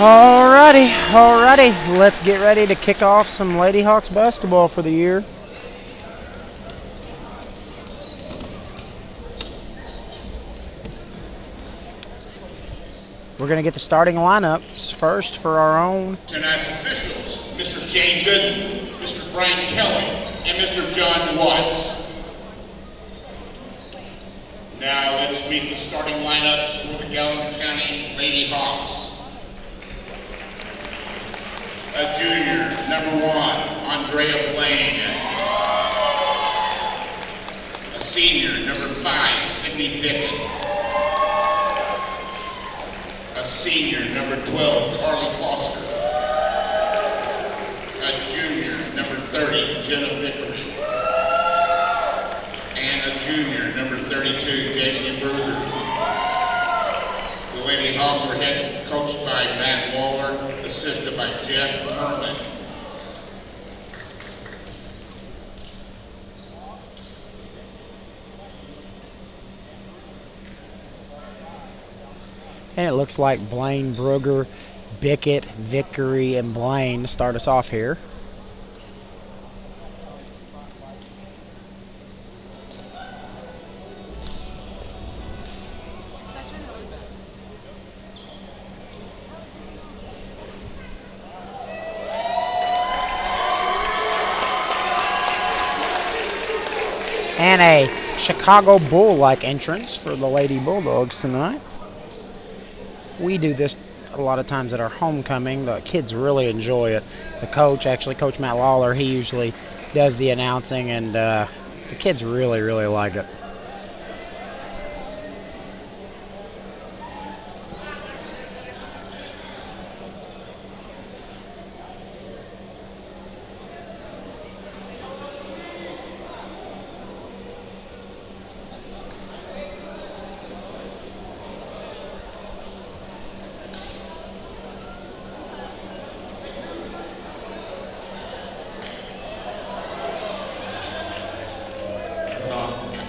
Alrighty. Let's get ready to kick off some Lady Hawks basketball for the year. We're going to get the starting lineups first for our own. Tonight's officials, Mr. Shane Gooden, Mr. Brian Kelly, and Mr. John Watts. Now let's meet the starting lineups for the Gallatin County Lady Hawks. A junior, number 1, Andrea Blaine. A senior, number 5, Sydney Bickett. A senior, number 12, Carly Foster. A junior, number 30, Jenna Vickery. And a junior, number 32, Jason Berger. The Lady Hawks are head coached by Matt Waller, assisted by Jeff Herman. And it looks like Blaine, Brugger, Bickett, Vickery, and Blaine to start us off here. And a Chicago Bull-like entrance for the Lady Bulldogs tonight. We do this a lot of times at our homecoming. The kids really enjoy it. The coach, actually Coach Matt Lawler, he usually does the announcing, and the kids really, really like it.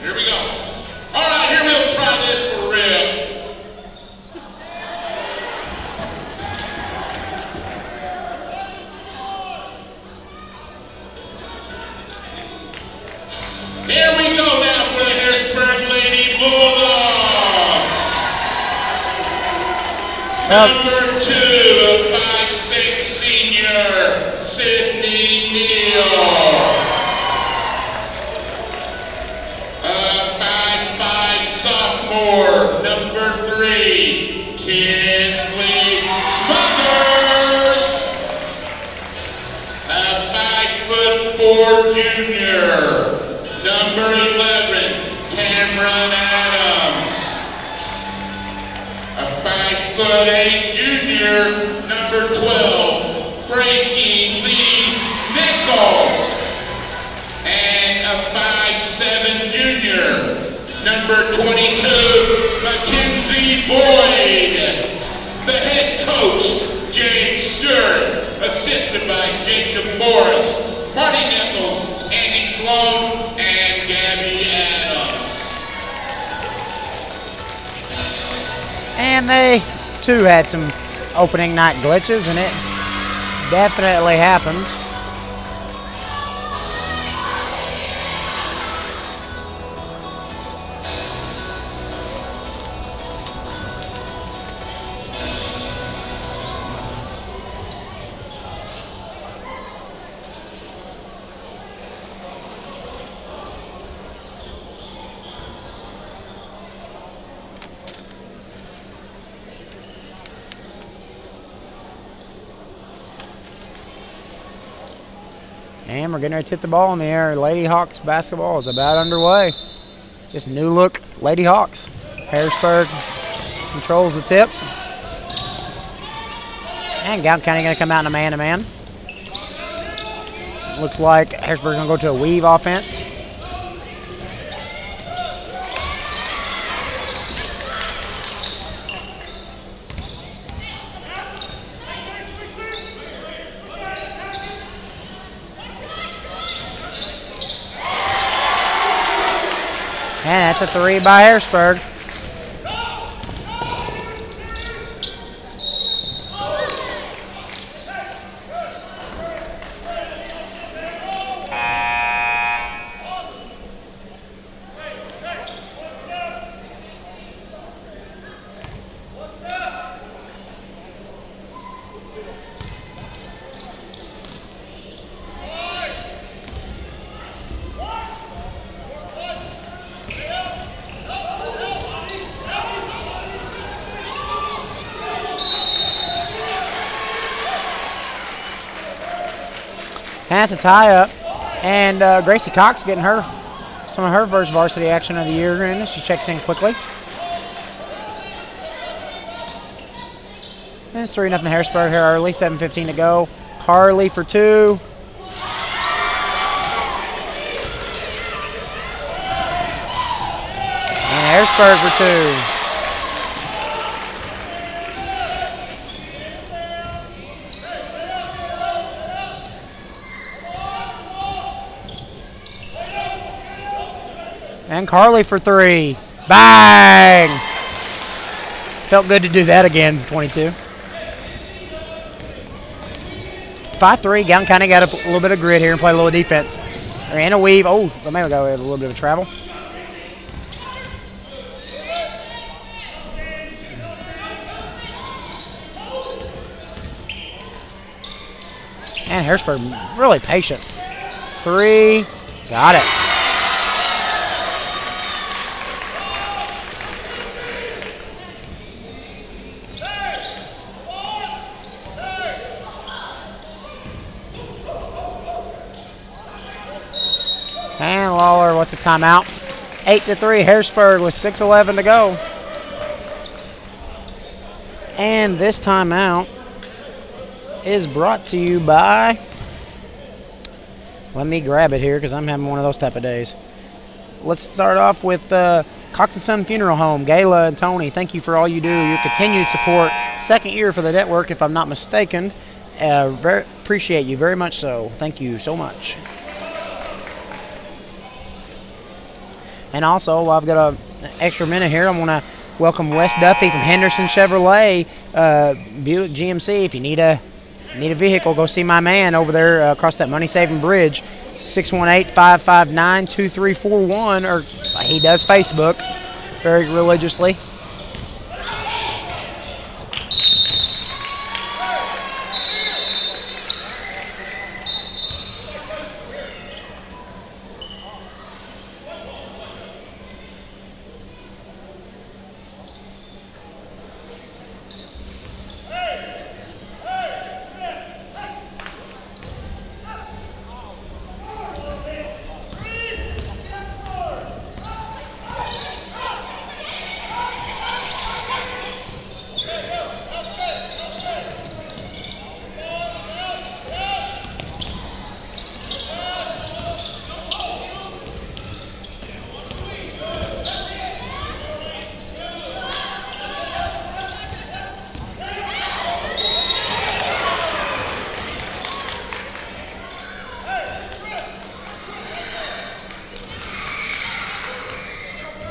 Here we go. All right, here we'll try this for real. Here we go now for the Harrisburg Lady Bulldogs. Number 2, a 5'6" senior, Sydney Neal. Sophomore, number 3, Kinsley Smothers. A 5'4" junior, number 11, Cameron Adams. A 5'8" junior, number 12, Frankie Lee Nichols. And a 5'7" junior, number 22, Mackenzie Boyd. The head coach, Jake Stewart, assisted by Jacob Morris, Marty Nichols, Andy Sloan, and Gabby Adams. And they, too, had some opening night glitches, and it definitely happens. And we're getting ready to tip the ball in the air. Lady Hawks basketball is about underway. This new look Lady Hawks. Harrisburg controls the tip. And Gallatin County going to come out in a man-to-man. Looks like Harrisburg going to go to a weave offense. And that's a 3 by Harrisburg. And that's a tie-up. And Gracie Cox getting some of her first varsity action of the year. And she checks in quickly. And it's 3-0 Harrisburg here early. 7:15 to go. Carly for 2. And Harrisburg for 2. And Carly for 3. Bang! Felt good to do that again, 22. 5-3. Gallatin County got a little bit of grit here and play a little defense. And a weave. Oh, the man got a little bit of travel. And Harrisburg really patient. 3. Got it. And Lawler, what's the timeout? 8-3, Harrisburg with 6:11 to go. And this timeout is brought to you by, let me grab it here because I'm having one of those type of days. Let's start off with Cox & Son Funeral Home. Gayla and Tony, thank you for all you do. Your continued support. Second year for the network, if I'm not mistaken. Appreciate you very much so. Thank you so much. And also, while I've got an extra minute here, I'm going to welcome Wes Duffy from Henderson Chevrolet, Buick GMC. If you need a vehicle, go see my man over there across that money-saving bridge, 618-559-2341, or he does Facebook very religiously.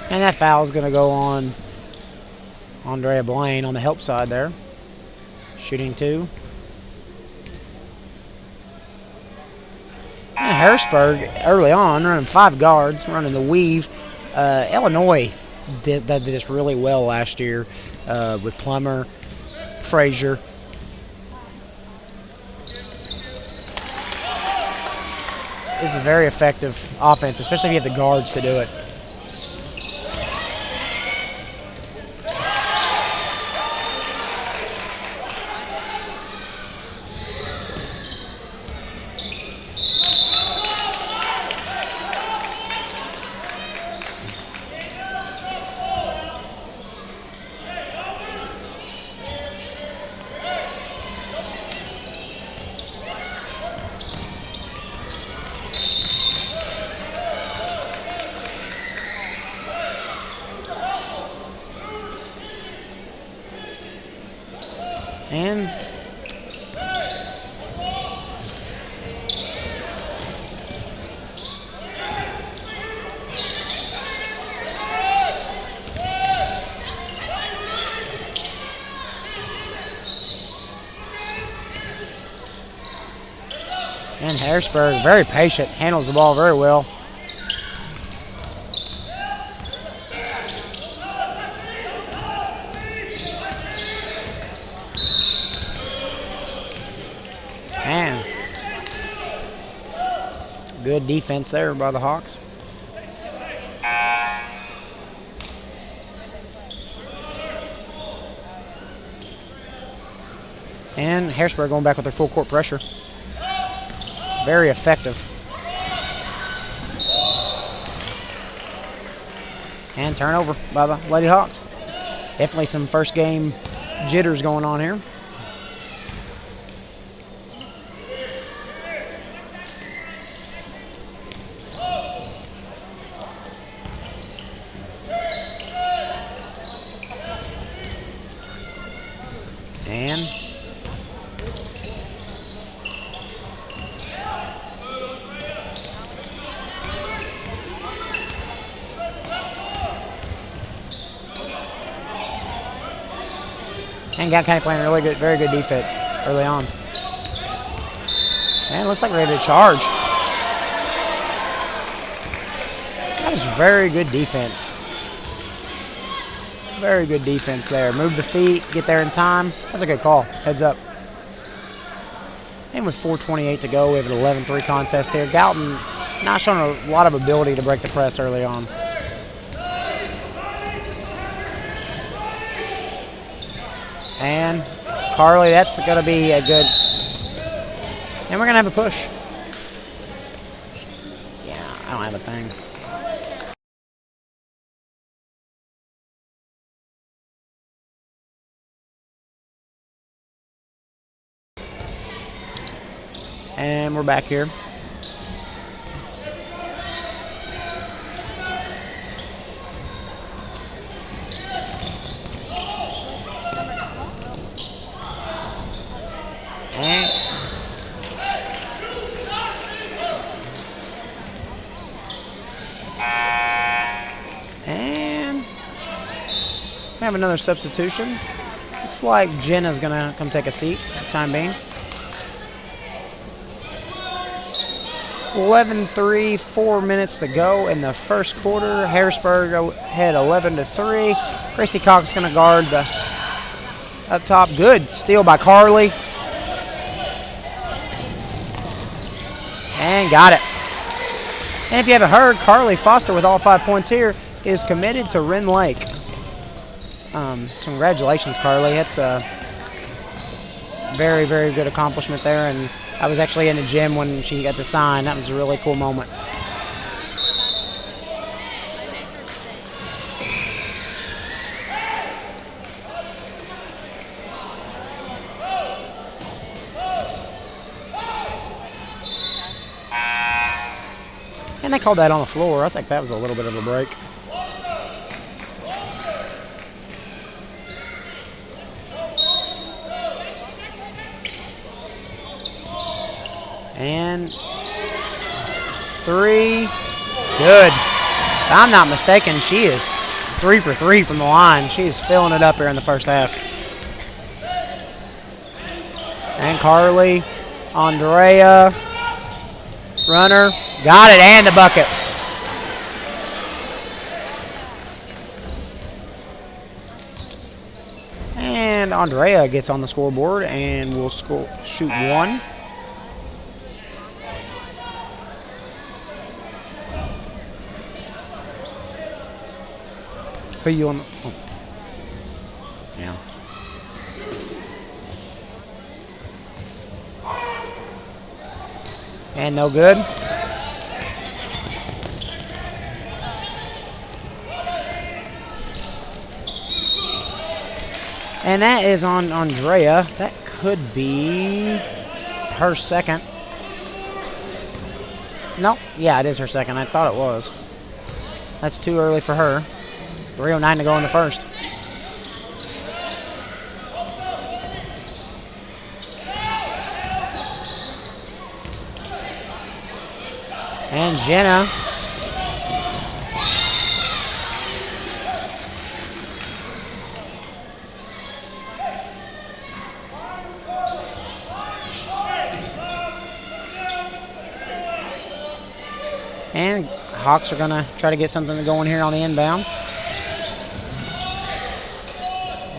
And that foul is going to go on Andrea Blaine on the help side there. Shooting 2. And Harrisburg early on running 5 guards, running the weave. Illinois did this really well last year with Plummer, Frazier. This is a very effective offense, especially if you have the guards to do it. And Harrisburg, very patient, handles the ball very well. Man, good defense there by the Hawks. And Harrisburg going back with their full court pressure. very effective. And turnover by the Lady Hawks. Definitely some first game jitters going on here. And Gap County playing really good, very good defense early on. And it looks like we're ready to charge. That was very good defense. Very good defense there. Move the feet, get there in time. That's a good call. Heads up. And with 4:28 to go, we have an 11-3 contest here. Galton not showing a lot of ability to break the press early on. And Carly, that's going to be a good. And we're going to have a push. Yeah, I don't have a thing. And we're back here. And we have another substitution. Looks like Jenna's going to come take a seat for the time being. 11-3, 4 minutes to go in the first quarter. Harrisburg had 11-3. Gracie Cox going to guard the up top. Good steal by Carly. And got it. And if you haven't heard, Carly Foster with all 5 points here is committed to Wren Lake. Congratulations, Carly. That's a very, very good accomplishment there. And I was actually in the gym when she got the sign. That was a really cool moment. And they called that on the floor. I think that was a little bit of a break. And 3, good. If I'm not mistaken, she is 3 for 3 from the line. She is filling it up here in the first half. And Carly, Andrea, runner, got it, and the bucket. And Andrea gets on the scoreboard and will shoot 1. Who you on? Oh. Yeah. And no good. And that is on Andrea. That could be her second. Nope. Yeah, it is her second. I thought it was. That's too early for her. 3:09 to go in the first. And Jenna. And Hawks are going to try to get something going here on the inbound.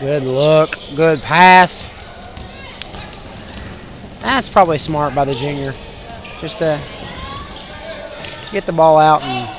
Good look, good pass. That's probably smart by the junior. Just to get the ball out and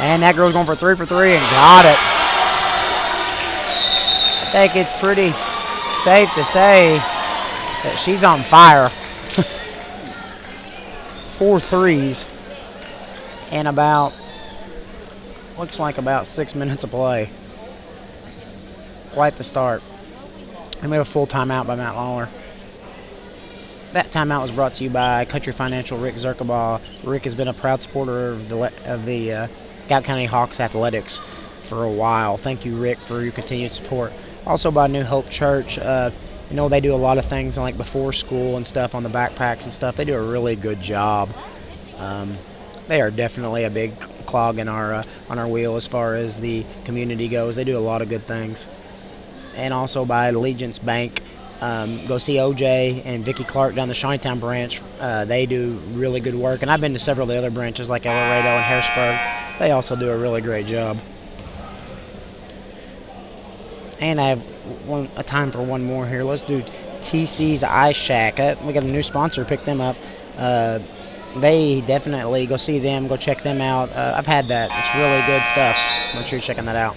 And that girl's going for 3 for 3 and got it. I think it's pretty safe to say that she's on fire. 4 threes in about, looks like about 6 minutes of play. Quite the start. And we have a full timeout by Matt Lawler. That timeout was brought to you by Country Financial Rick Zerkabaugh. Rick has been a proud supporter of the Galt County Hawks athletics for a while. Thank you, Rick, for your continued support. Also by New Hope Church. You know, they do a lot of things like before school and stuff on the backpacks and stuff. They do a really good job. They are definitely a big clog in our on our wheel as far as the community goes. They do a lot of good things. And also by Allegiance Bank. Go see OJ and Vicki Clark down the Shawneetown branch. They do really good work. And I've been to several of the other branches like El Laredo and Harrisburg. They also do a really great job. And I have a time for one more here. Let's do TC's Ice Shack. We got a new sponsor. Pick them up. They definitely go see them. Go check them out. I've had that. It's really good stuff. So make sure you're checking that out.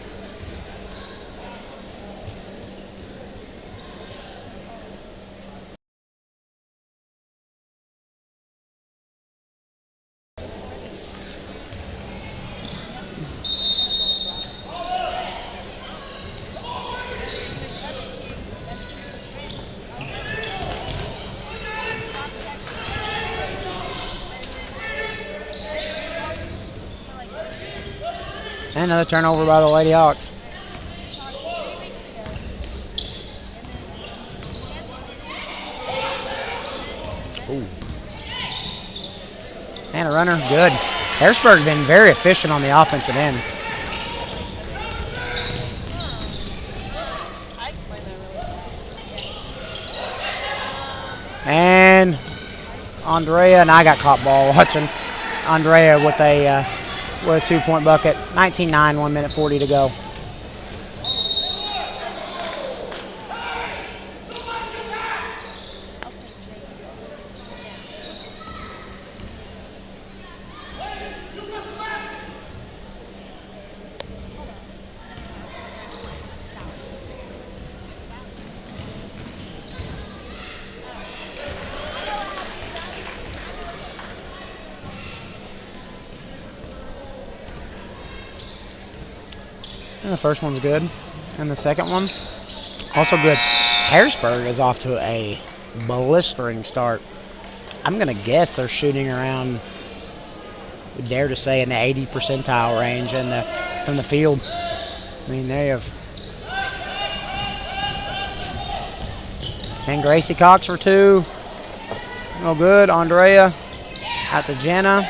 And another turnover by the Lady Hawks. Ooh. And a runner, good. Harrisburg's been very efficient on the offensive end. And Andrea, and I got caught ball watching Andrea with a 2-point bucket. 19-9, 1 minute 40 to go. And the first one's good. And the second one, also good. Harrisburg is off to a blistering start. I'm going to guess they're shooting around, I dare to say, in the 80 percentile range from the field. I mean, they have. And Gracie Cox for 2. No good. Andrea out to Jenna.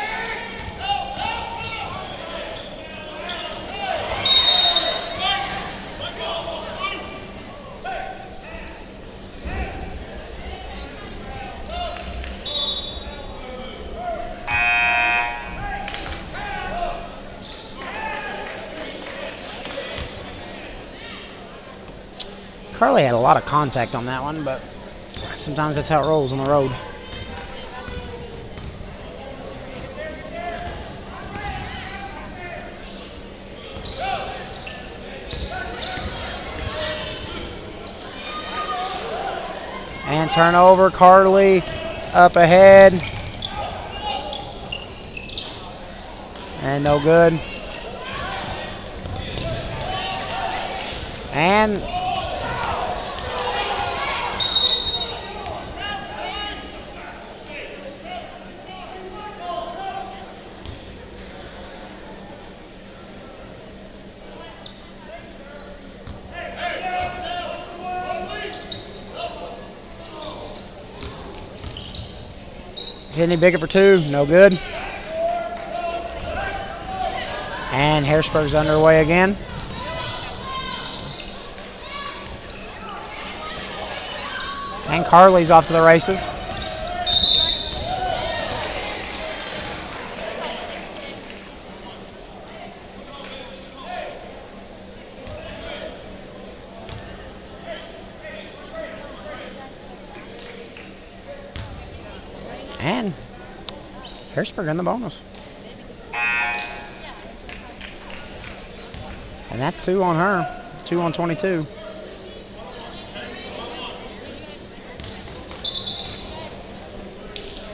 Carly had a lot of contact on that one, but sometimes that's how it rolls on the road. And turnover, Carly up ahead. And no good. And Kenny Biggett for 2, no good. And Harrisburg's underway again. And Carly's off to the races. And Harrisburg in the bonus. And that's 2 on her. 2 on 22.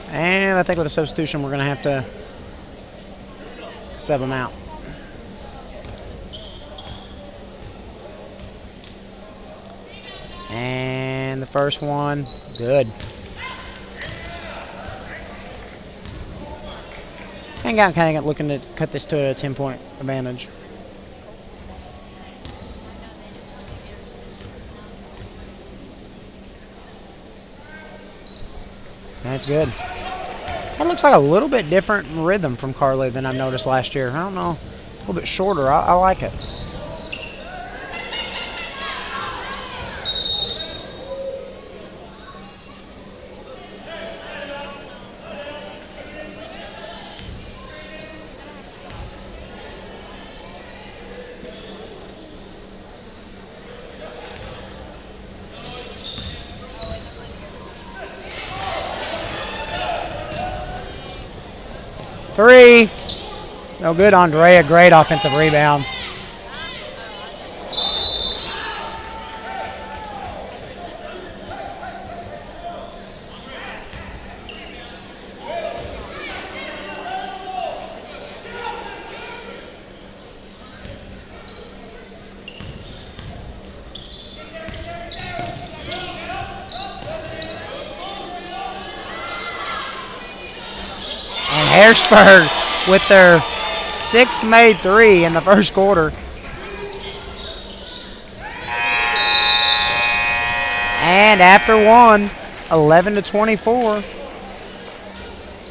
And I think with a substitution, we're going to have to sub them out. And the first one, good. And got kind of looking to cut this to a 10-point advantage. That's good. That looks like a little bit different rhythm from Carly than I've noticed last year. I don't know, a little bit shorter. I like it. Three. No good, Andrea. Great offensive rebound. Harrisburg with their 6th made 3 in the first quarter. And after one, 11-24,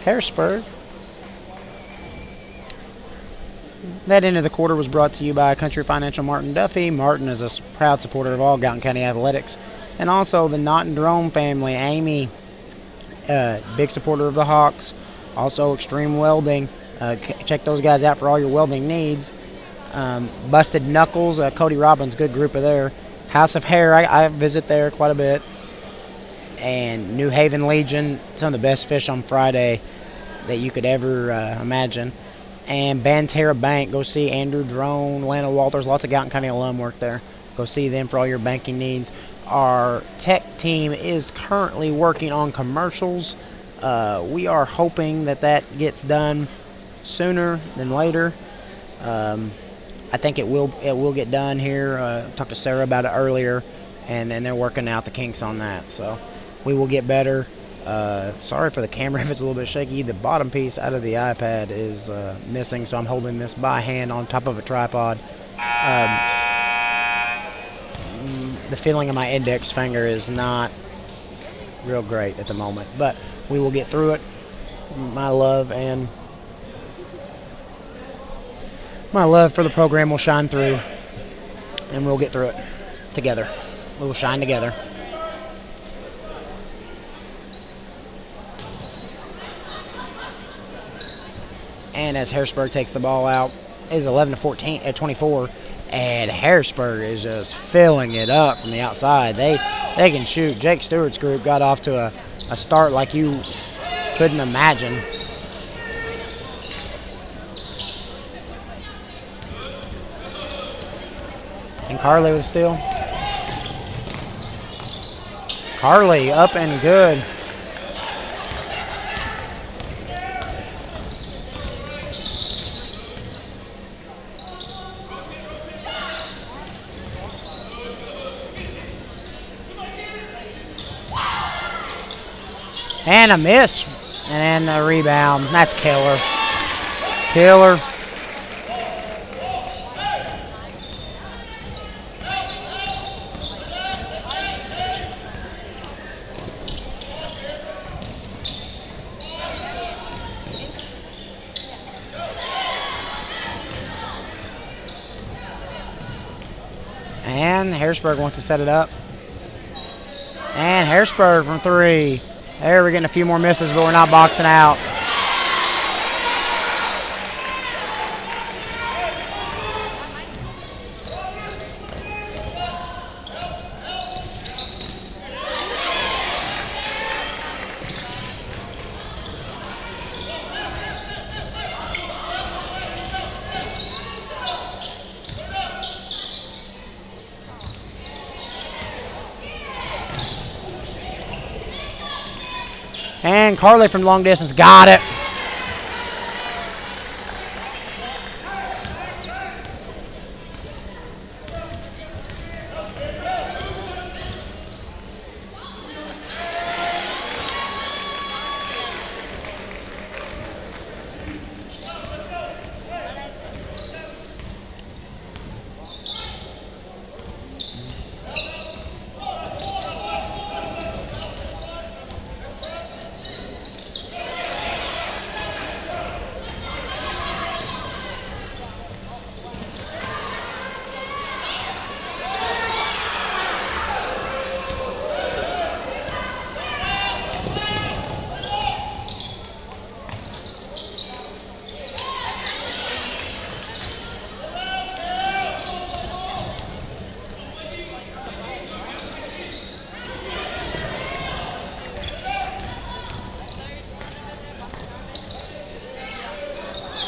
Harrisburg. That end of the quarter was brought to you by Country Financial Martin Duffy. Martin is a proud supporter of all Gallatin County athletics. And also the Knott and Drone family. Amy, big supporter of the Hawks. Also Extreme Welding. Check those guys out for all your welding needs. Busted Knuckles, Cody Robbins, good group of there. House of Hair, I visit there quite a bit. And New Haven Legion, some of the best fish on Friday that you could ever imagine. And Banterra Bank, go see Andrew Drone, Lana Walters, lots of Gallatin County alum work there. Go see them for all your banking needs. Our tech team is currently working on commercials. We are hoping that gets done sooner than later. I think it will get done here. Talked to Sarah about it earlier, and they're working out the kinks on that. So we will get better. Sorry for the camera if it's a little bit shaky. The bottom piece out of the iPad is missing, so I'm holding this by hand on top of a tripod. The feeling of my index finger is not real great at the moment, but we will get through it. My love for the program will shine through, and we'll get through it together. We will shine together. And as Harrisburg takes the ball out, it is 11-14 at 24, and Harrisburg is just filling it up from the outside. They can shoot. Jake Stewart's group got off to a start like you couldn't imagine. And Carly with a steal. Carly up and good. And a miss. And a rebound. That's killer. Killer. And Harrisburg wants to set it up. And Harrisburg from three. There, we're getting a few more misses, but we're not boxing out. And Carly from long distance got it.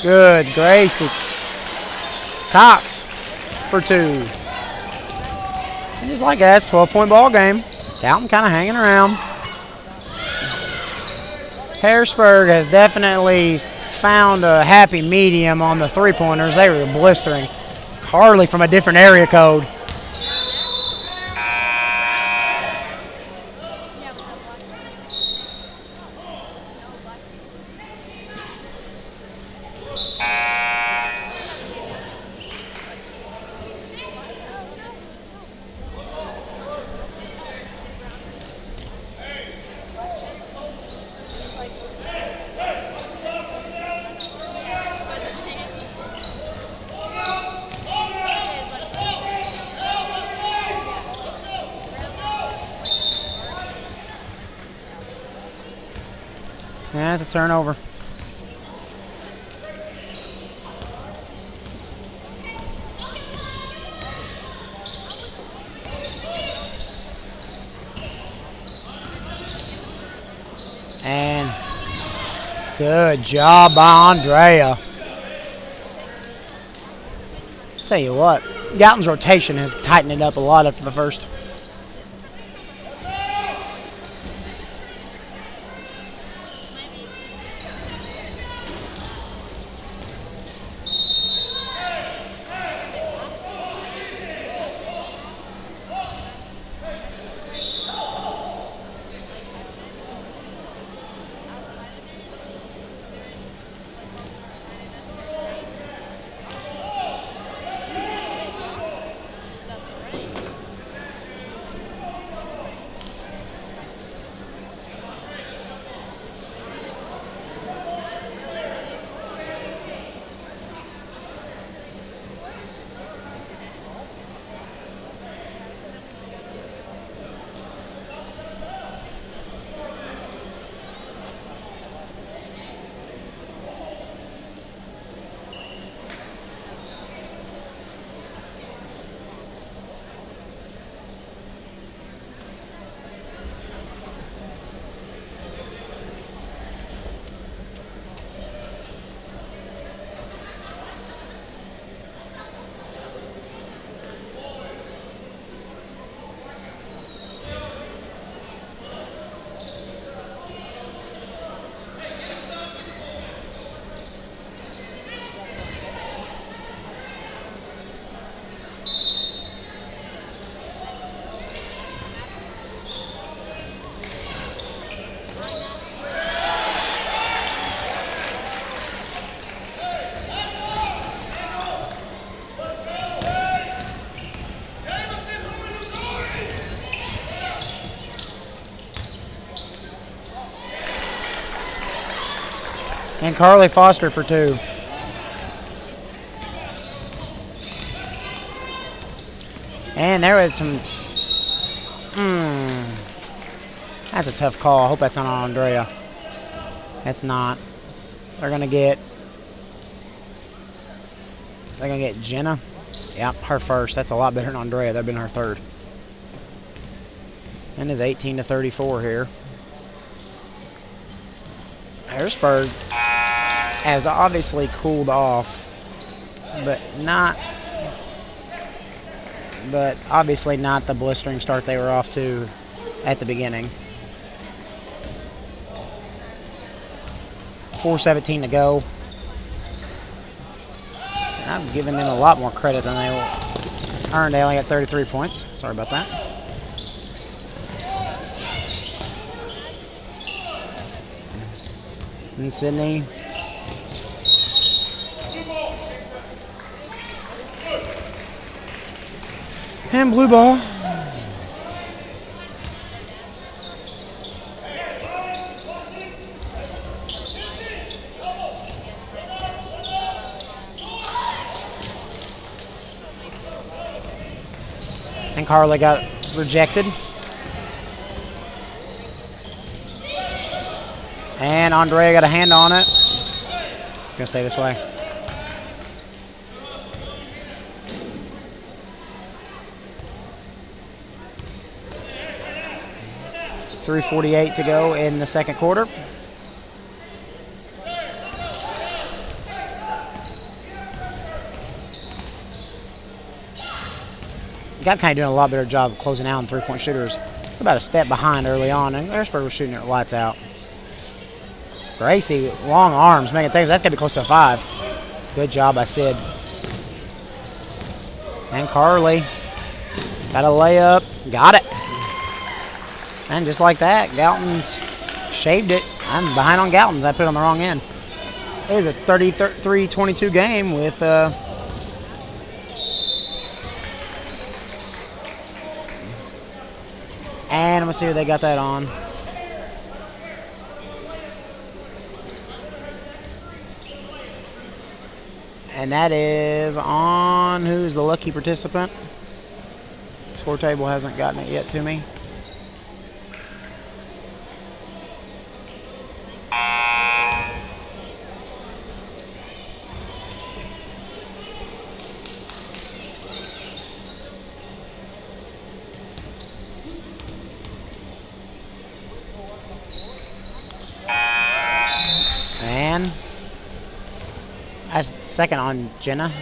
Good, Gracie. Cox for 2. And just like that, it's a 12-point ball game. Dalton kind of hanging around. Harrisburg has definitely found a happy medium on the three-pointers. They were blistering. Carly from a different area code. That's a turnover. And good job by Andrea. Tell you what, Galton's rotation has tightened it up a lot after the first. And Carly Foster for 2. And there was some. That's a tough call. I hope that's not on Andrea. That's not. They're gonna get Jenna. Yep, her first. That's a lot better than Andrea. That'd been her third. And is 18-34 here. Harrisburg has obviously cooled off, but obviously not the blistering start they were off to at the beginning. 4:17 to go. And I'm giving them a lot more credit than they earned. They only got 33 points. Sorry about that. And Sydney. And blue ball. And Carly got rejected. And Andrea got a hand on it. It's going to stay this way. .348 to go in the second quarter. Got kind of doing a lot better job of closing out on three-point shooters. About a step behind early on, and Harrisburg was shooting it lights out. Gracie, long arms, making things. That's got to be close to a 5. Good job by Sid. And Carly got a layup. Got it. And just like that, Galton's shaved it. I'm behind on Galton's. I put it on the wrong end. It was a 33-22 game with... And I'm going to see who they got that on. And that is on who's the lucky participant. Score table hasn't gotten it yet to me. And that's second on Jenna.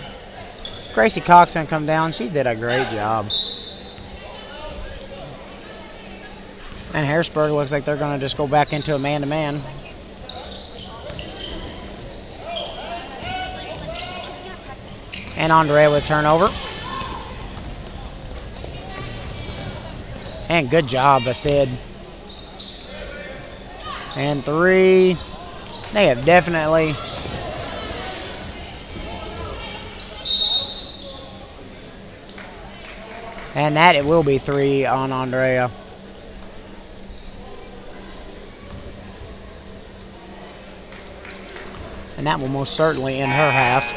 Gracie Cox gonna come down. She did a great job. And Harrisburg looks like they're gonna just go back into a man-to-man. And Andrea with turnover. And good job, I said. And 3. They have definitely... And that it will be 3 on Andrea. And that will most certainly end her half.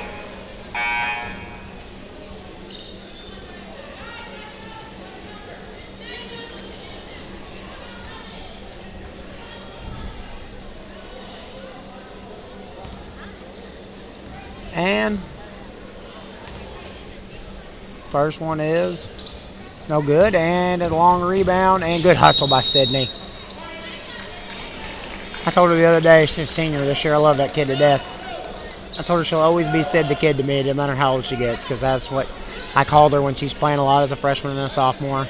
And first one is no good, and a long rebound, and good hustle by Sydney. I told her the other day, she's a senior this year, I love that kid to death. I told her she'll always be Sid the Kid to me, no matter how old she gets, because that's what I called her when she's playing a lot as a freshman and a sophomore.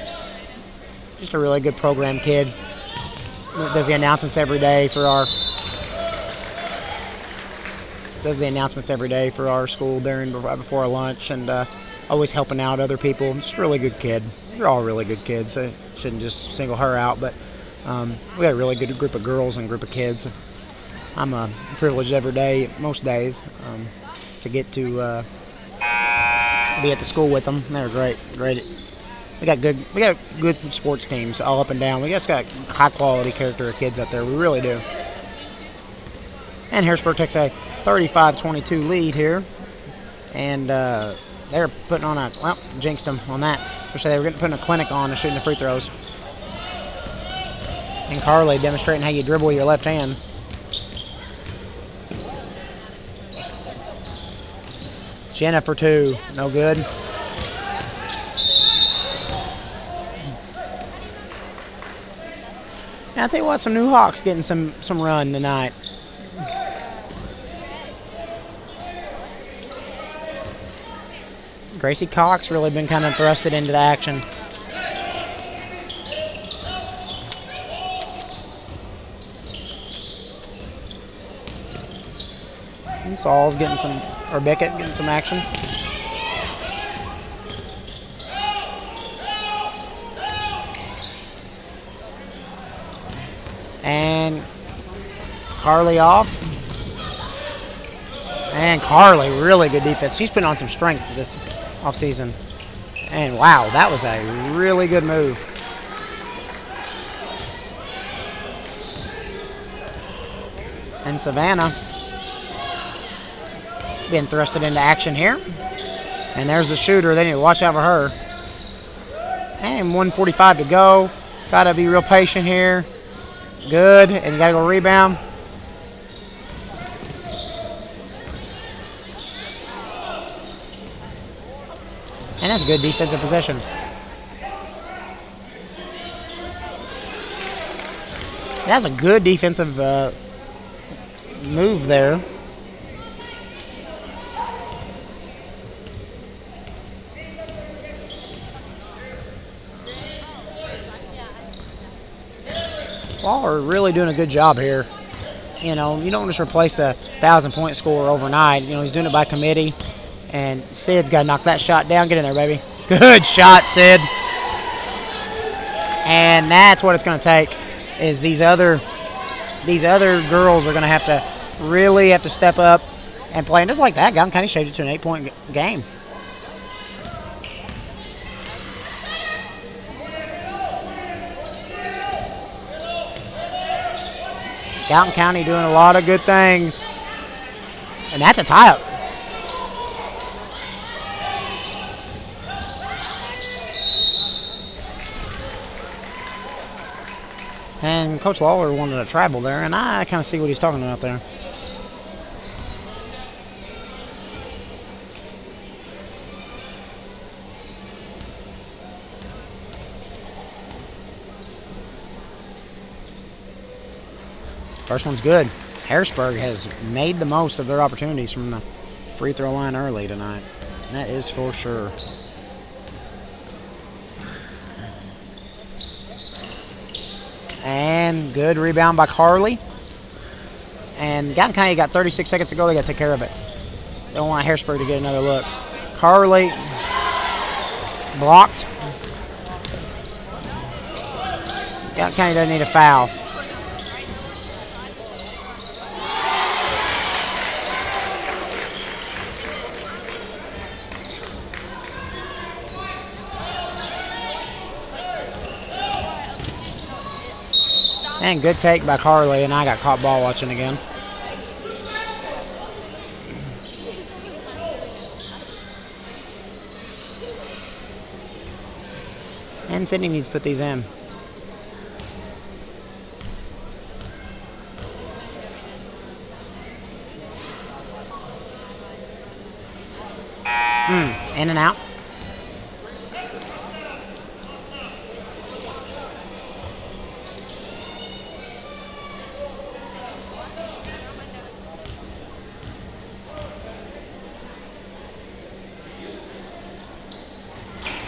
Just a really good program kid. Does the announcements every day for our school before our lunch, and always helping out other people. Just a really good kid. They're all really good kids. So I shouldn't just single her out, but we got a really good group of girls and group of kids. I'm privileged every day, most days, to get to be at the school with them. They're great. We got good sports teams all up and down. We just got high quality character of kids out there. We really do. And Harrisburg takes a 35-22 lead here, and they're putting on jinxed them on that. Especially they were putting a clinic on and shooting the free throws. And Carly demonstrating how you dribble with your left hand. Jenna for 2, no good. And I tell you what, some new Hawks getting some run tonight. Gracie Cox really been kind of thrusted into the action. Saul's getting some, or Bickett getting some action. And Carly off. And Carly, really good defense. She's putting on some strength this offseason. And wow, that was a really good move. And Savannah being thrusted into action here. And there's the shooter. They need to watch out for her. And 1:45 to go. Got to be real patient here. Good. And you got to go rebound. And that's a good defensive possession. That's a good defensive move there. Waller really doing a good job here. You know, you don't just replace a 1,000-point scorer overnight. You know, he's doing it by committee. And Sid's got to knock that shot down. Get in there, baby. Good shot, Sid. And that's what it's going to take. Is these other girls are going to have to really step up and play. And just like that, Gallatin County shaved it to an 8-point game. Gallatin County doing a lot of good things. And that's a tie-up. And Coach Lawler wanted a travel there, and I kind of see what he's talking about there. First one's good. Harrisburg has made the most of their opportunities from the free throw line early tonight. That is for sure. And good rebound by Carly. And Gallatin County got 36 seconds to go. They got to take care of it. They don't want Harrisburg to get another look. Carly blocked. Gallatin County doesn't need a foul. And good take by Carly, and I got caught ball watching again. And Sydney needs to put these in. In and out.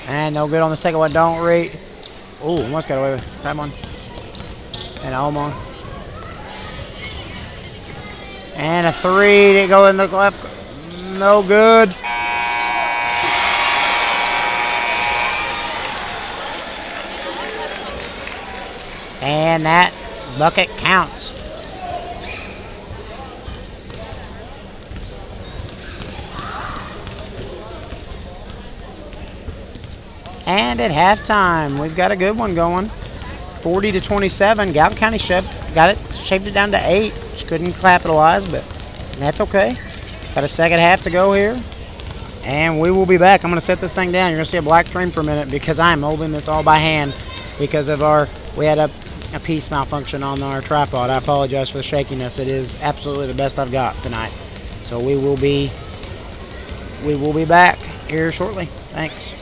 And no good on the second one. Don't read. Ooh, almost got away with that one. And almost. And a three to go in the left. No good. And that bucket counts. And at halftime, we've got a good one going. 40-27. Gallatin County shaved it down to 8. Just couldn't capitalize, but that's okay. Got a second half to go here. And we will be back. I'm going to set this thing down. You're going to see a black screen for a minute because I'm holding this all by hand because of we had a piece malfunction on our tripod. I apologize for the shakiness. It is absolutely the best I've got tonight. So we will be back here shortly. Thanks.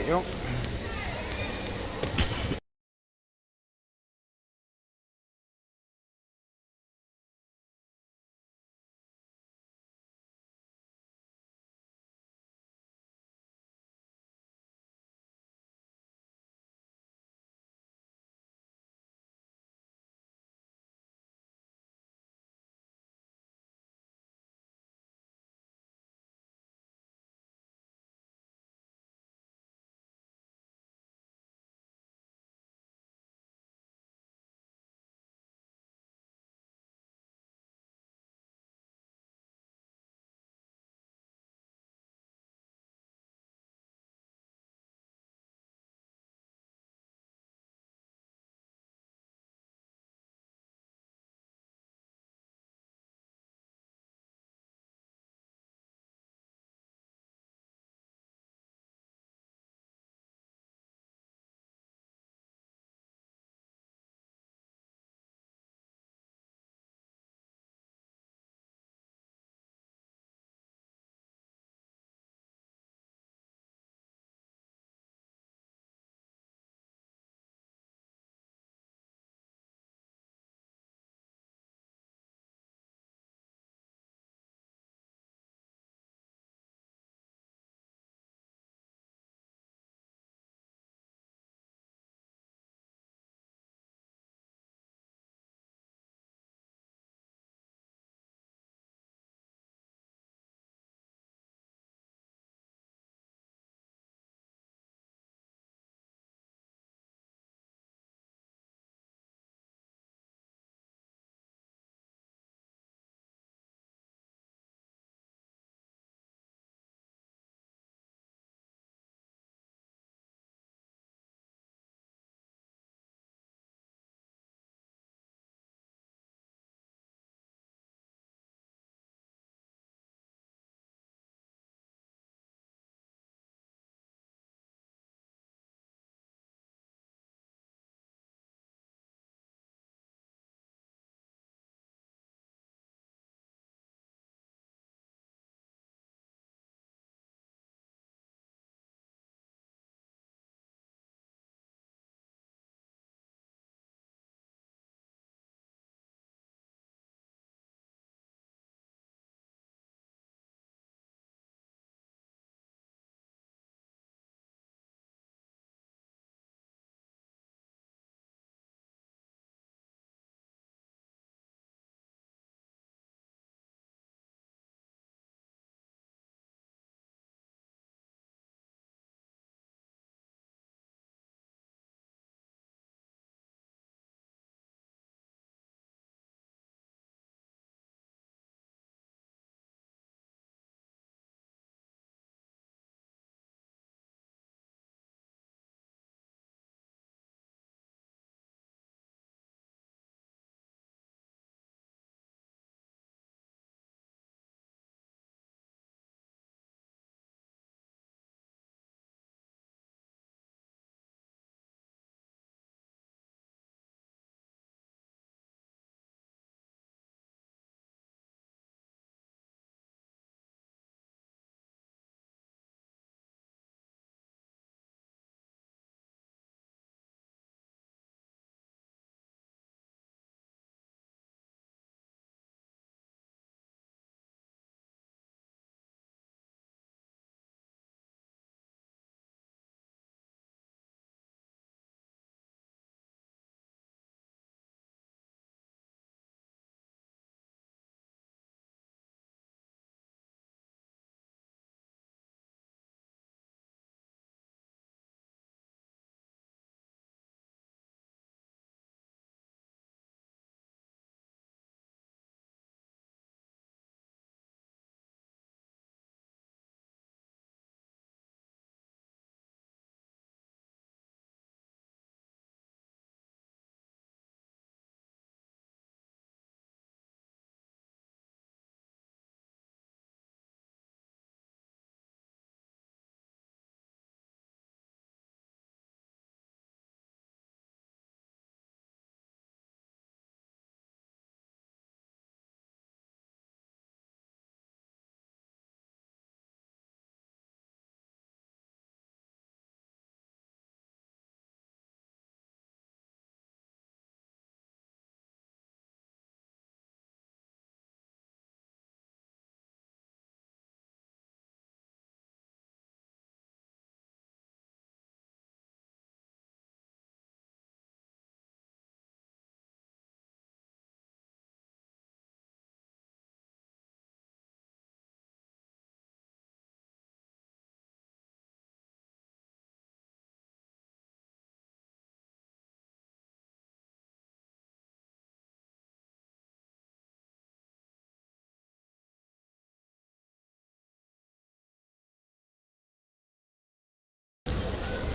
you go.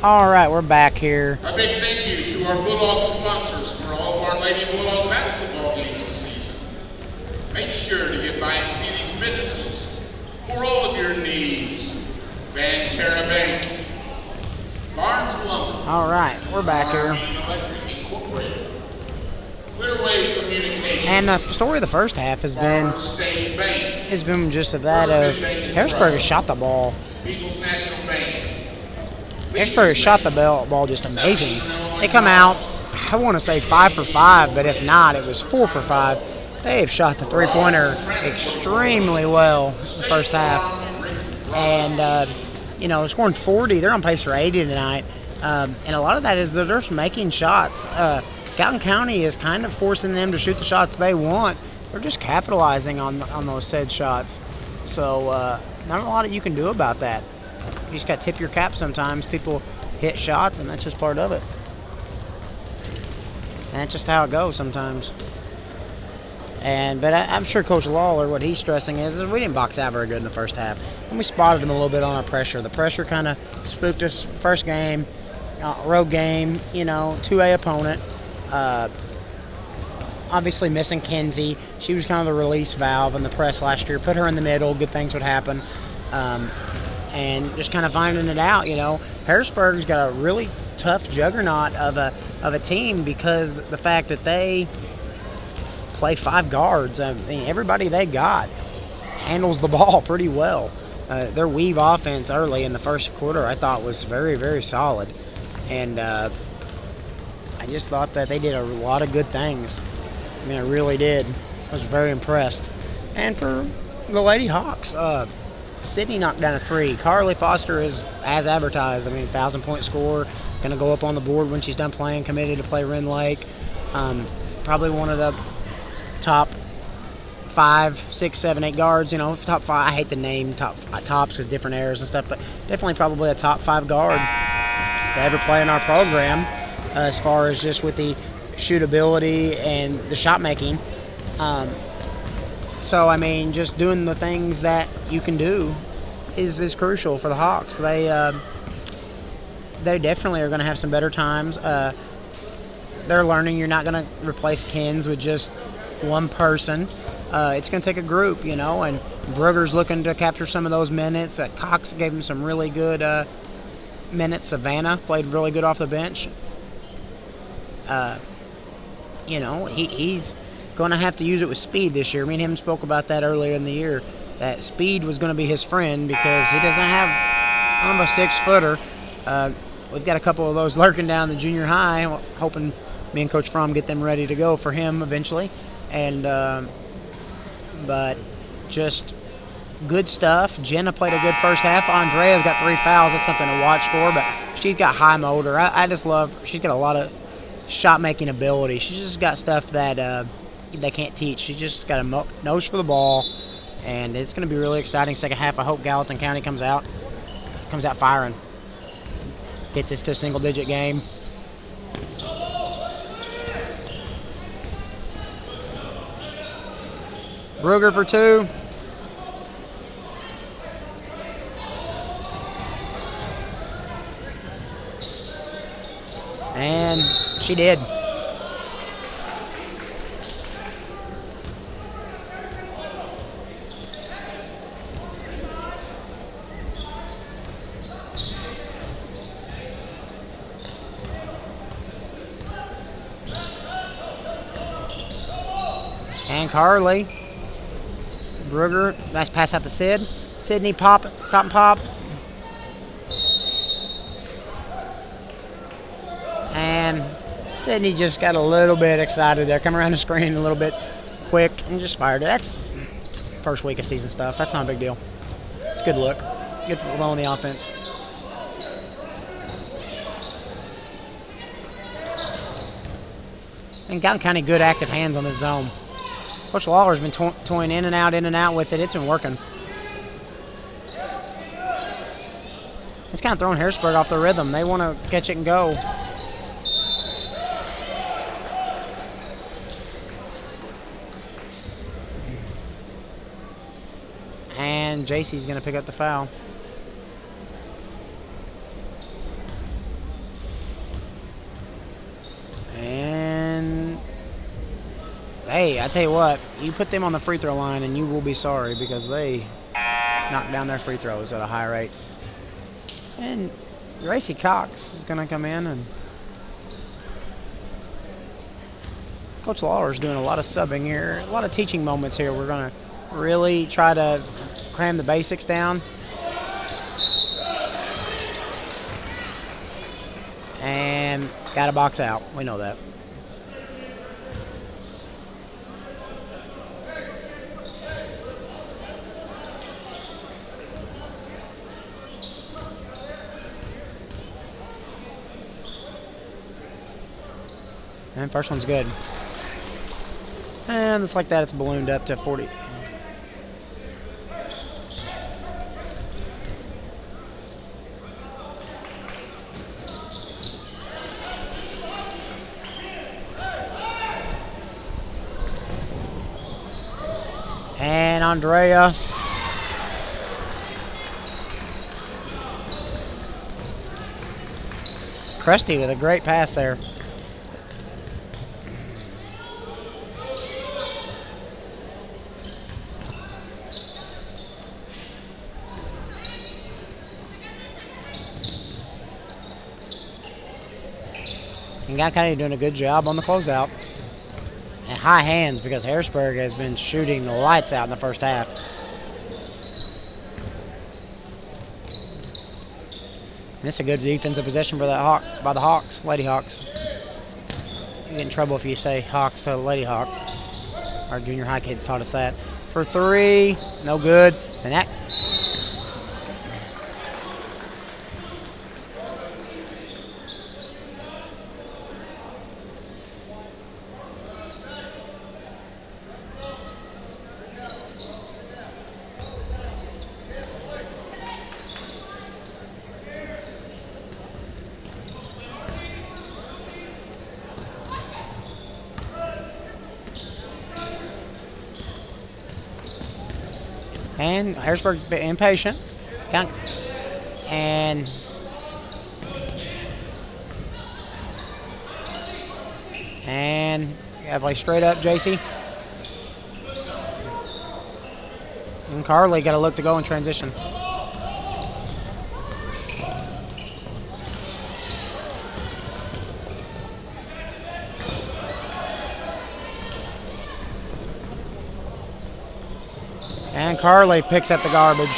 All right, we're back here. A big thank you to our Bulldog sponsors for all of our Lady Bulldog basketball games this season. Make sure to get by and see these businesses for all of your needs. Van Terra Bank, Barnes Lumber. All right, we're back here. Electric Incorporated. Clearwave Communications. And the story of the first half has been State Bank. has been just of that of Harrisburg has shot the ball. People's National Bank. Harrisburg has shot the ball just amazing. They come out, I want to say 5 for 5, but if not, it was 4 for 5. They have shot the three-pointer extremely well in the first half. And, scoring 40. They're on pace for 80 tonight. And a lot of that is they're just making shots. Gallatin County is kind of forcing them to shoot the shots they want. They're just capitalizing on those said shots. So not a lot that you can do about that. You just got to tip your cap sometimes. People hit shots, and that's just part of it. And that's just how it goes sometimes. But I'm sure Coach Lawler, what he's stressing is we didn't box out very good in the first half. And we spotted him a little bit on our pressure. The pressure kind of spooked us first game, road game, 2A opponent. Obviously missing Kenzie. She was kind of the release valve in the press last year. Put her in the middle, good things would happen. And just kind of finding it out, Harrisburg's got a really tough juggernaut of a team because the fact that they play 5 guards. I mean, everybody they got handles the ball pretty well. Their weave offense early in the first quarter I thought was very, very solid. And I just thought that they did a lot of good things. I mean, I really did. I was very impressed. And for the Lady Hawks, Sydney knocked down a 3. Carly Foster is as advertised. I mean, 1,000-point scorer, going to go up on the board when she's done playing, committed to play Wren Lake. Probably one of the top 5, 6, 7, 8 guards, top 5. I hate the name tops because different eras and stuff, but definitely probably a top 5 guard to ever play in our program as far as just with the shootability and the shot making. So, I mean, just doing the things that you can do is crucial for the Hawks. They definitely are going to have some better times. They're learning you're not going to replace Kens with just one person. It's going to take a group, and Brugger's looking to capture some of those minutes. Cox gave him some really good minutes. Savannah played really good off the bench. He's going to have to use it with speed this year. Me and him spoke about that earlier in the year, that speed was going to be his friend because he doesn't have a 6-footer. We've got a couple of those lurking down the junior high, hoping me and Coach Fromm get them ready to go for him eventually. And but just good stuff. Jenna played a good first half. Andrea's got 3 fouls. That's something to watch for, but she's got high motor. I just love, she's got a lot of shot making ability. She's just got stuff that they can't teach. She's just got a nose for the ball, and it's going to be really exciting second half. I hope Gallatin County comes out firing, gets us to a single-digit game. Brugger for 2. And she did. And Carly. Brugger, nice pass out to Sid. Sydney stop and pop. And Sydney just got a little bit excited there. Come around the screen a little bit quick and just fired it. That's first week of season stuff. That's not a big deal. It's a good look. Good for low on the offense. And Gallatin County good active hands on the zone. Coach Lawler's been toying in and out with it. It's been working. It's kind of throwing Harrisburg off the rhythm. They want to catch it and go. And JC's going to pick up the foul. Hey, I tell you what, you put them on the free throw line and you will be sorry because they knock down their free throws at a high rate. And Gracie Cox is going to come in, and Coach Lawler's doing a lot of subbing here, a lot of teaching moments here. We're going to really try to cram the basics down. And got to box out. We know that. And first one's good. And just like that, it's ballooned up to 40. And Andrea. Krusty with a great pass there. And Guy doing a good job on the closeout. And high hands because Harrisburg has been shooting the lights out in the first half. And it's a good defensive possession for that by the Hawks, Lady Hawks. You get in trouble if you say Hawks to Lady Hawk. Our junior high kids taught us that. For three, no good. And that. And Harrisburg impatient. And you gotta play straight up, JC. And Carly got to look to go in transition. And Carly picks up the garbage.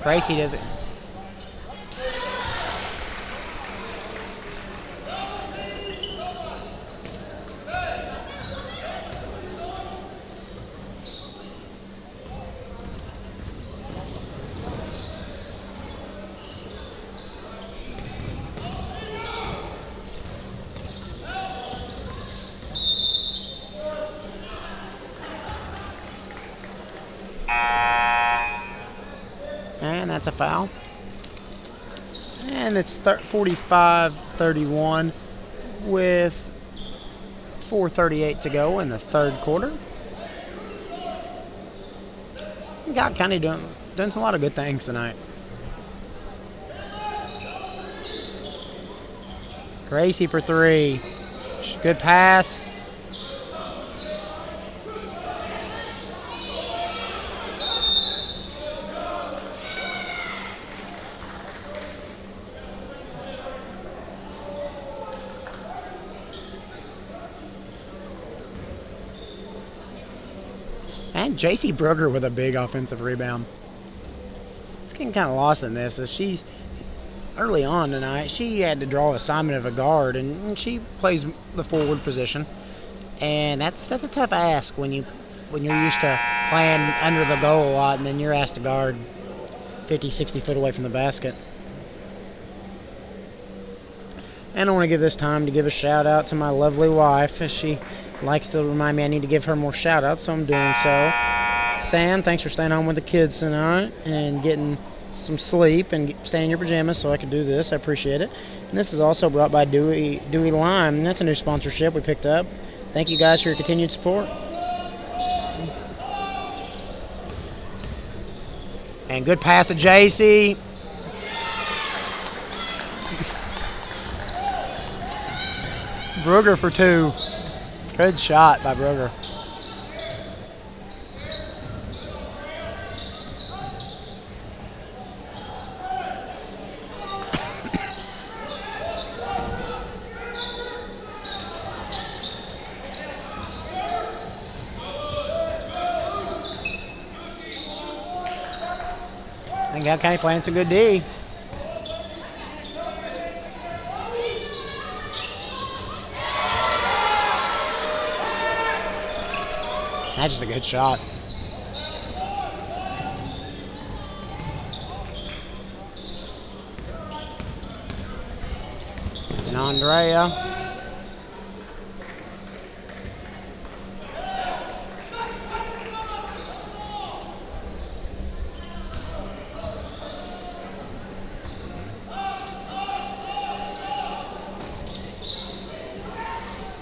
Gracie does it. And that's a foul. And it's 45-31 with 4:38 to go in the third quarter. Got County doing a lot of good things tonight. Gracie for three. Good pass. And JC Brugger with a big offensive rebound. It's getting kind of lost in this. As she's early on tonight, she had to draw assignment of a guard, and she plays the forward position. And that's a tough ask when you're used to playing under the goal a lot, and then you're asked to guard 50, 60 foot away from the basket. And I want to give this time to give a shout out to my lovely wife, as she likes to remind me I need to give her more shout outs, so I'm doing so. Sam, thanks for staying home with the kids tonight and getting some sleep and staying in your pajamas so I could do this. I appreciate it. And this is also brought by Dewey Lime. That's a new sponsorship we picked up. Thank you guys for your continued support. And good pass to JC. Brugger for 2. Good shot by Brugger. And Gap County playing some good D. That's just a good shot. And Andrea.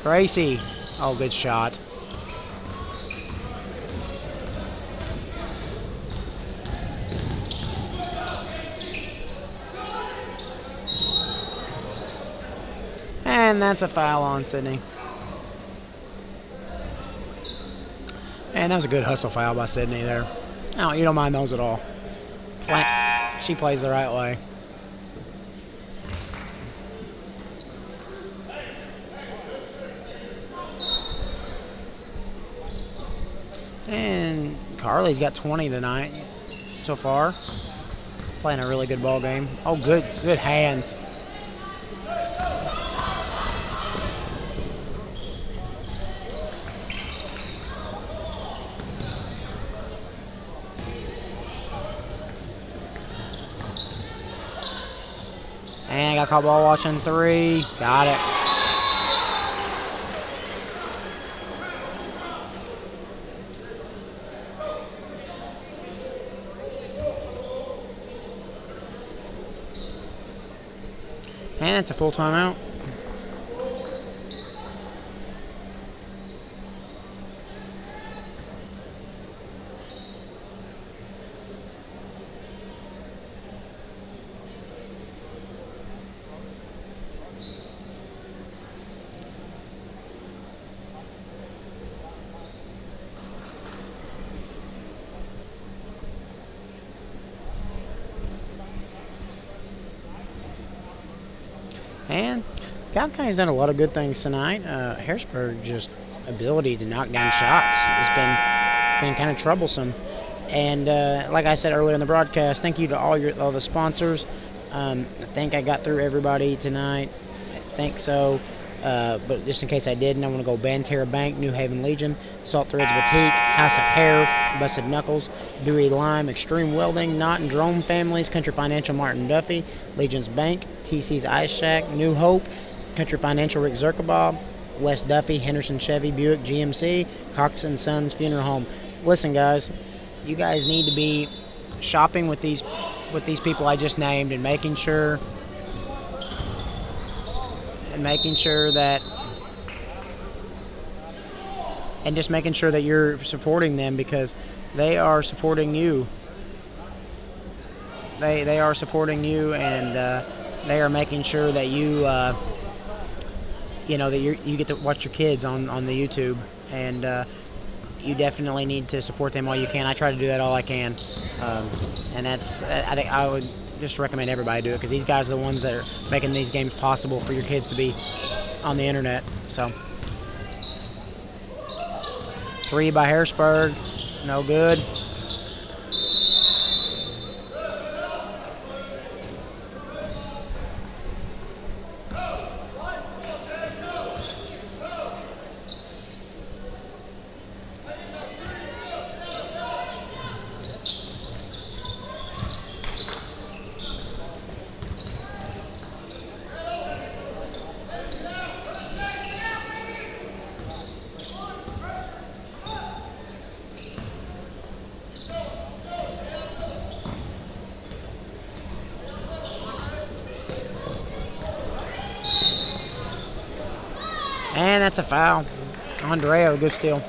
Gracie. Oh, good shot. And that's a foul on Sydney. And that was a good hustle foul by Sydney there. No, you don't mind those at all. She plays the right way. And Carly's got 20 tonight so far. Playing a really good ball game. Oh, good hands. And got caught ball watching 3. Got it. And it's a full timeout. And Gap County's done a lot of good things tonight. Harrisburg just ability to knock down shots has been kind of troublesome. And like I said earlier in the broadcast, thank you to all the sponsors. I think I got through everybody tonight. I think so. But just in case I didn't, I want to go Banterra Bank, New Haven Legion, Salt Threads Boutique, House of Hair, Busted Knuckles, Dewey Lime, Extreme Welding, Knott and Drome Families, Country Financial Martin Duffy, Legion's Bank, TC's Ice Shack, New Hope, Country Financial Rick Zerkabob, West Duffy, Henderson Chevy, Buick GMC, Cox and Sons Funeral Home. Listen, guys, you guys need to be shopping with these people I just named and making sure that you're supporting them, because they are supporting you. They are supporting you, and they are making sure that you that you get to watch your kids on the YouTube, and you definitely need to support them all you can. I try to do that all I can, and that's I think I would just recommend everybody do it, because these guys are the ones that are making these games possible for your kids to be on the internet. So 3 by Harrisburg, no good. And that's a foul. Andrea, good steal.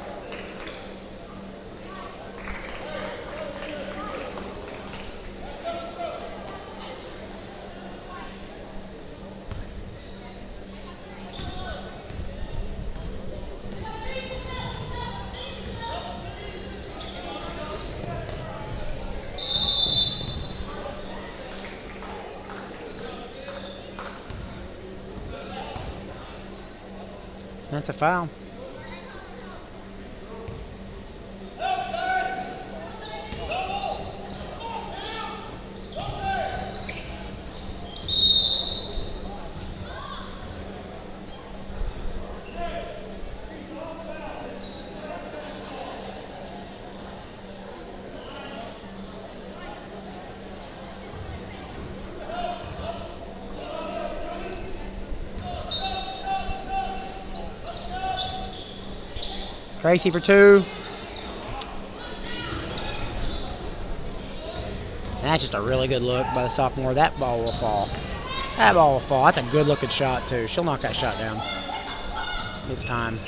That's a foul. Gracie for 2. That's just a really good look by the sophomore. That ball will fall. That ball will fall. That's a good looking shot too. She'll knock that shot down. It's time.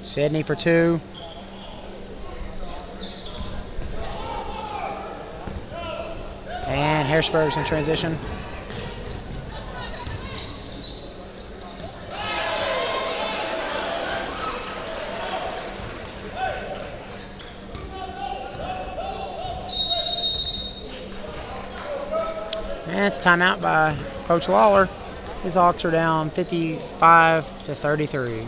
Sydney for 2. And Harrisburg's in transition. And it's timeout by Coach Lawler. His Hawks are down 55-33.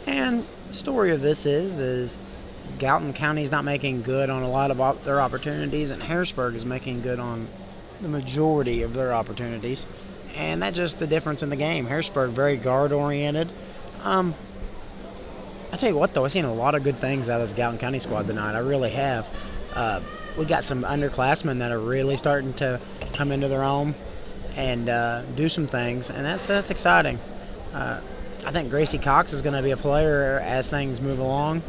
And the story of this is Gallatin County is not making good on a lot of their opportunities, and Harrisburg is making good on the majority of their opportunities. And that's just the difference in the game. Harrisburg very guard-oriented. I tell you what, though, I've seen a lot of good things out of this Gallatin County squad tonight. I really have. We got some underclassmen that are really starting to come into their own and do some things, and that's exciting. I think Gracie Cox is going to be a player as things move along.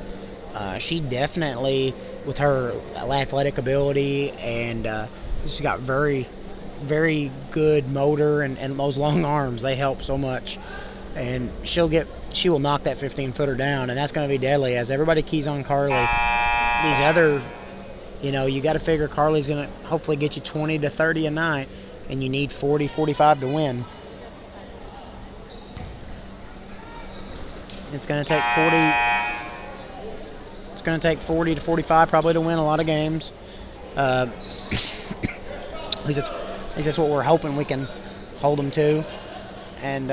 She definitely, with her athletic ability, and she's got very, very good motor and those long arms. They help so much. And she will knock that 15-footer down, and that's going to be deadly as everybody keys on Carly. These other, you got to figure Carly's going to hopefully get you 20 to 30 a night, and you need 40, 45 to win. It's going to take 40. It's going to take 40 to 45 probably to win a lot of games. At least that's what we're hoping we can hold them to, and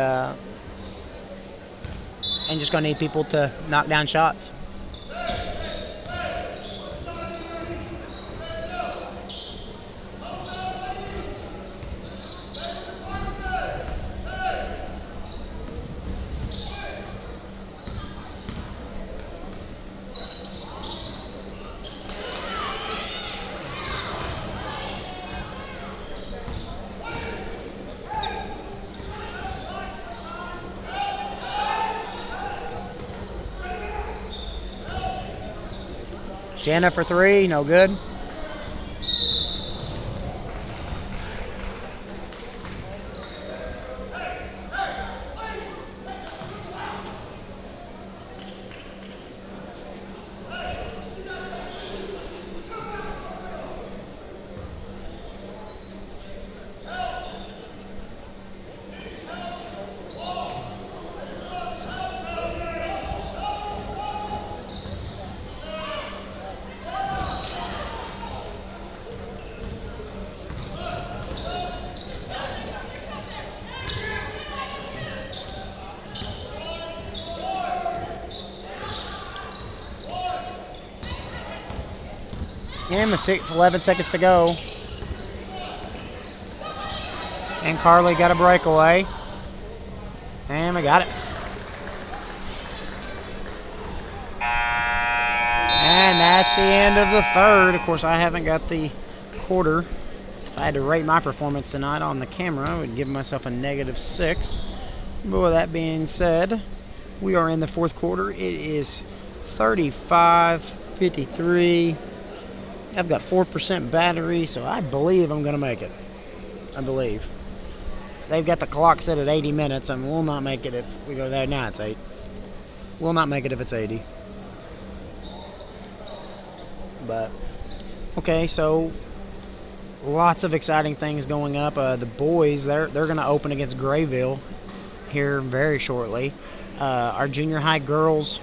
just going to need people to knock down shots. Jenna for 3, no good. And with 11 seconds to go. And Carly got a breakaway. And we got it. And that's the end of the third. Of course, I haven't got the quarter. If I had to rate my performance tonight on the camera, I would give myself a -6. But with that being said, we are in the fourth quarter. It is 35-53. I've got 4% battery, so I believe I'm going to make it. I believe. They've got the clock set at 80 minutes, and we'll not make it if we go there. Now it's 8. We'll not make it if it's 80. But, okay, so lots of exciting things going up. The boys, they're going to open against Grayville here very shortly. Our junior high girls,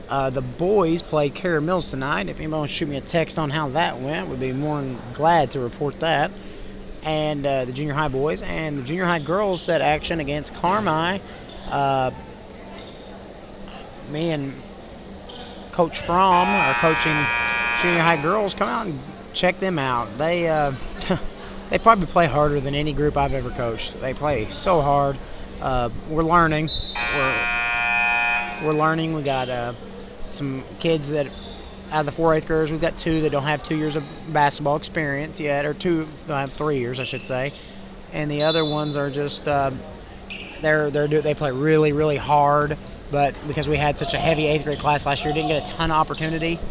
the boys played Carey Mills tonight. If anybody wants to shoot me a text on how that went, we'd be more than glad to report that. And the junior high boys and the junior high girls set action against Carmi. Me and Coach Fromm are coaching junior high girls. Come out and check them out. They they probably play harder than any group I've ever coached. They play so hard. We're learning. We're learning. We got some kids that out of the 4 8th graders, we've got 2 that don't have 2 years of basketball experience yet, or 2 don't have 3 years, I should say, and the other ones are just they play really, really hard. But because we had such a heavy 8th grade class last year, didn't get a ton of opportunity.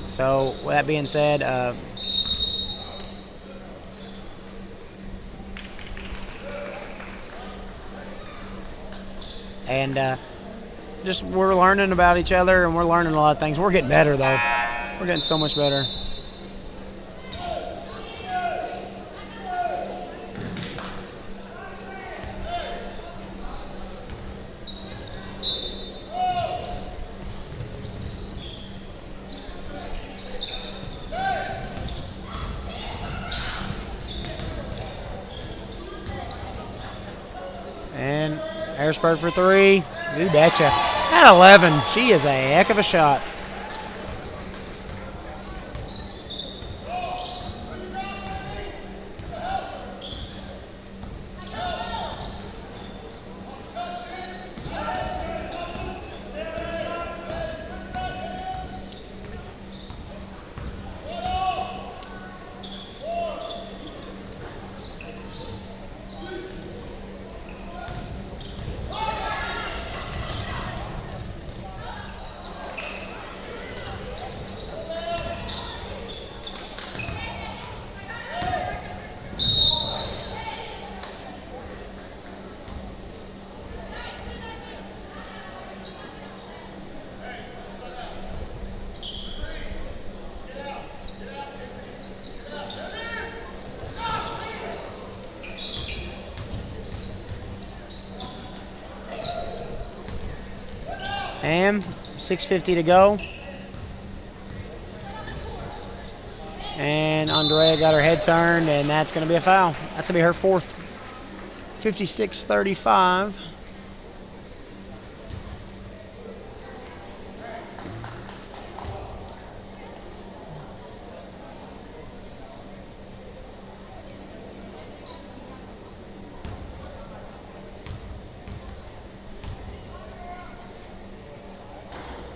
So with that being said, just we're learning about each other, and we're learning a lot of things. We're getting better, though. We're getting so much better. And Harrisburg for 3. You betcha. At 11, she is a heck of a shot. And 6:50 to go. And Andrea got her head turned, and that's going to be a foul. That's going to be her 4th. 56-35.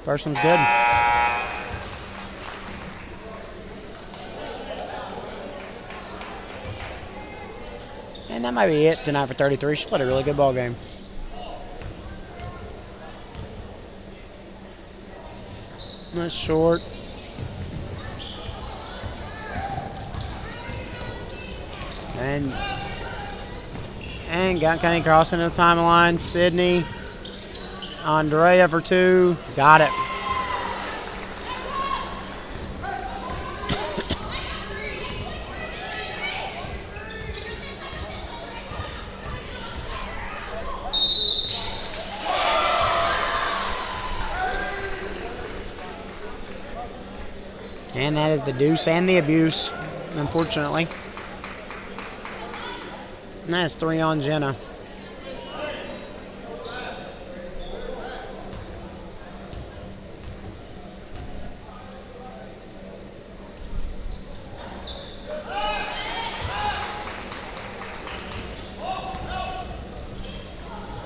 First one's good. And that might be it tonight for 33. She's played a really good ball game. That's short. And got Kenny crossing the timeline. Sydney. Andrea for 2. Got it. And that is the deuce and the abuse, unfortunately. And that's 3 on Jenna.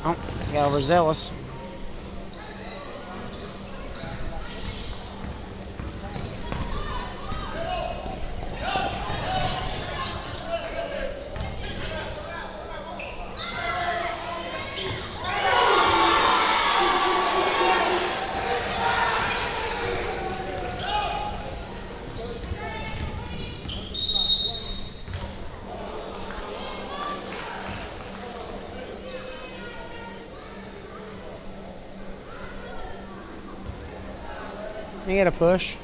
Oh, got overzealous. You get a push.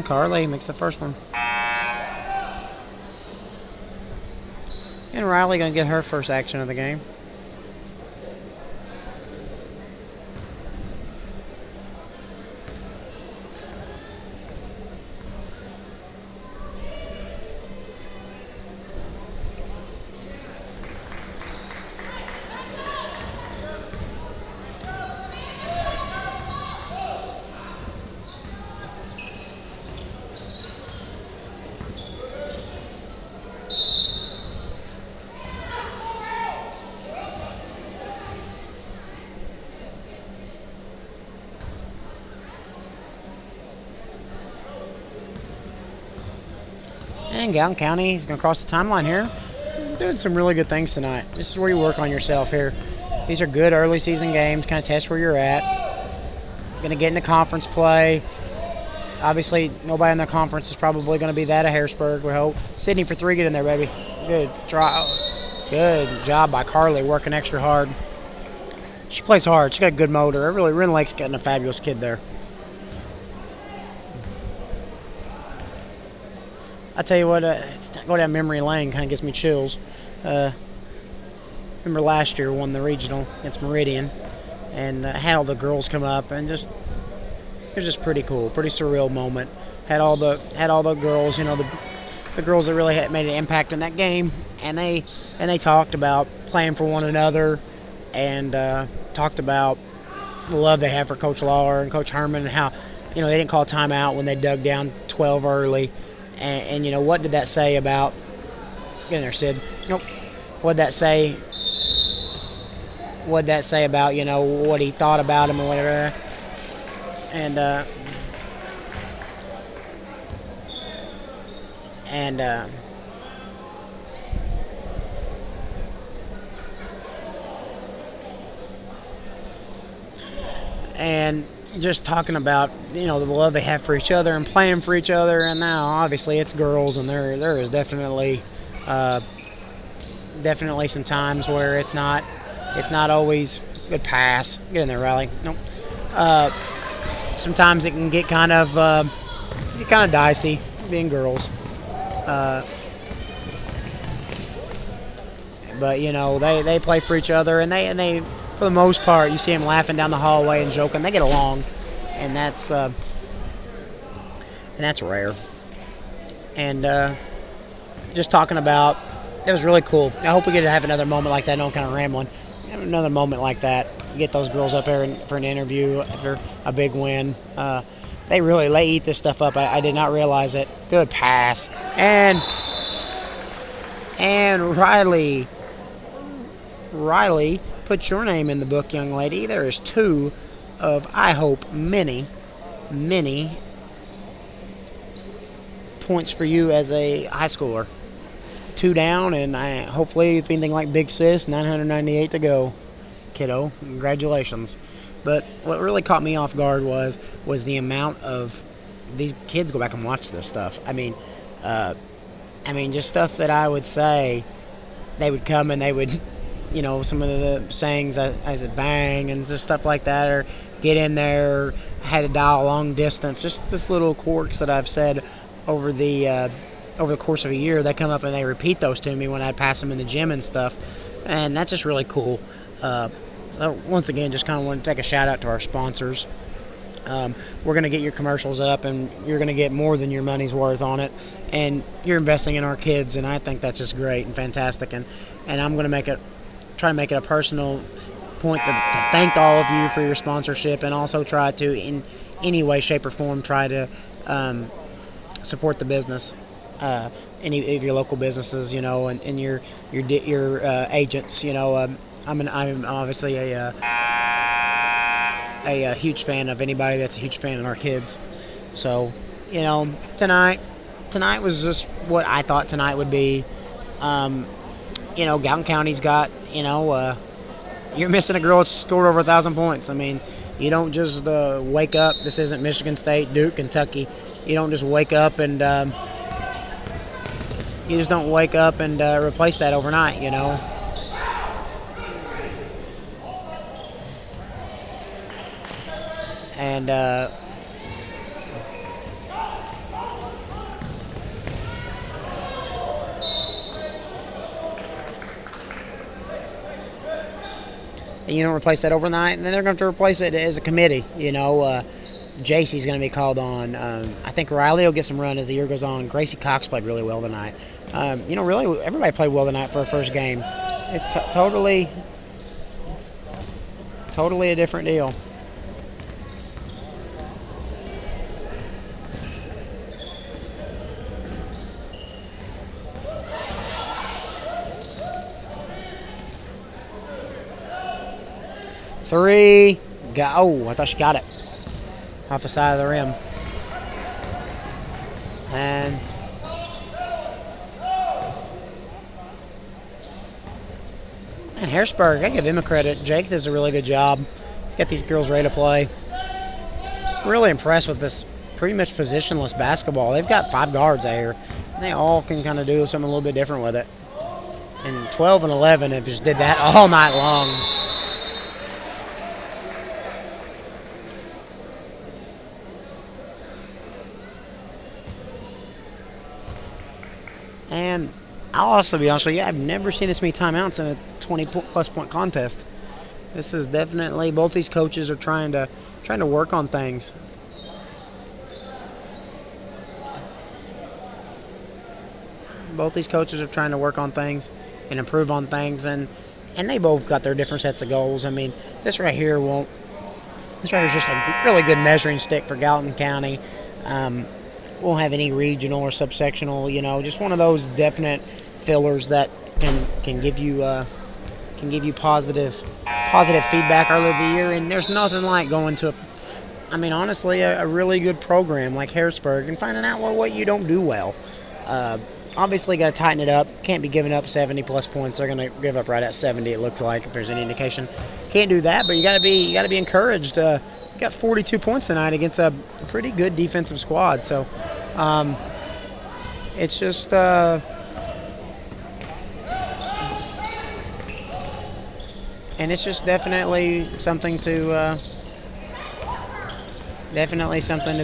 And Carly makes the first one. And Riley going to get her first action of the game. And Gallatin County is going to cross the timeline here. Doing some really good things tonight. This is where you work on yourself here. These are good early season games, kind of test where you're at. Going to get into conference play. Obviously, nobody in the conference is probably going to be that of Harrisburg, we hope. Sydney for 3, get in there, baby. Good job by Carly, working extra hard. She plays hard. She got a good motor. I really likes getting a fabulous kid there. I tell you what, go down memory lane, kind of gives me chills. Remember last year won the regional against Meridian, and had all the girls come up, and it was just pretty cool, pretty surreal moment. Had all the girls, the girls that really had made an impact in that game, and they talked about playing for one another, and talked about the love they have for Coach Lawler and Coach Herman, and how they didn't call timeout when they dug down 12 early. And what did that say about? Get in there, Sid. Nope. What'd that say? What'd that say about what he thought about him or whatever? And just talking about the love they have for each other and playing for each other. And now obviously it's girls, and there is definitely some times where it's not always good pass. Get in there, Riley. Nope. Sometimes it can get kind of dicey being girls. But they play for each other, and they for the most part, you see them laughing down the hallway and joking. They get along, and that's rare. And just talking about, it was really cool. I hope we get to have another moment like that. I know I'm kind of rambling. Have another moment like that. Get those girls up there for an interview after a big win. They eat this stuff up. I did not realize it. Good pass. And Riley, put your name in the book, young lady. There is 2 of, I hope, many points for you as a high schooler. 2 down, and hopefully, if anything like Big Sis, 998 to go. Kiddo, congratulations. But what really caught me off guard was the amount of these kids go back and watch this stuff. I mean, just stuff that I would say, they would come and they would, some of the sayings I said bang and just stuff like that, or get in there, or had to dial long distance. Just this little quirks that I've said over the course of a year. They come up and they repeat those to me when I pass them in the gym and stuff, and that's just really cool. So once again, just kind of want to take a shout out to our sponsors. We're going to get your commercials up, and you're going to get more than your money's worth on it, and you're investing in our kids, and I think that's just great and fantastic. And I'm going to try to make it a personal point to thank all of you for your sponsorship, and also try to, in any way, shape, or form, try to support the business. Any of your local businesses, and your agents. I'm obviously a huge fan of anybody that's a huge fan of our kids. So, tonight was just what I thought tonight would be. Gallatin County's got, you're missing a girl that scored over 1,000 points. I mean, you don't just wake up. This isn't Michigan State, Duke, Kentucky. You don't just wake up and replace that overnight, And you don't replace that overnight, and then they're going to have to replace it as a committee. JC's going to be called on. I think Riley will get some run as the year goes on. Gracie Cox played really well tonight. Really everybody played well tonight for a first game. It's totally a different deal. Three. Oh, I thought she got it. Off the side of the rim. And Harrisburg, I give him a credit. Jake does a really good job. He's got these girls ready to play. Really impressed with this pretty much positionless basketball. They've got 5 guards out here. And they all can kind of do something a little bit different with it. And 12 and 11 have just did that all night long. And I'll also be honest with you, I've never seen this many timeouts in a 20-plus point contest. This is definitely, both these coaches are trying to work on things. Both these coaches are trying to work on things and improve on things, and they both got their different sets of goals. I mean, this right here is just a really good measuring stick for Gallatin County. Won't have any regional or subsectional, just one of those definite fillers that can give you positive feedback early in the year. And there's nothing like going to honestly a really good program like Harrisburg and finding out what you don't do well. Obviously got to tighten it up. Can't be giving up 70 plus points. They're going to give up right at 70, it looks like, if there's any indication. Can't do that, but you got to be encouraged. Got 42 points tonight against a pretty good defensive squad. So it's just and it's just definitely something to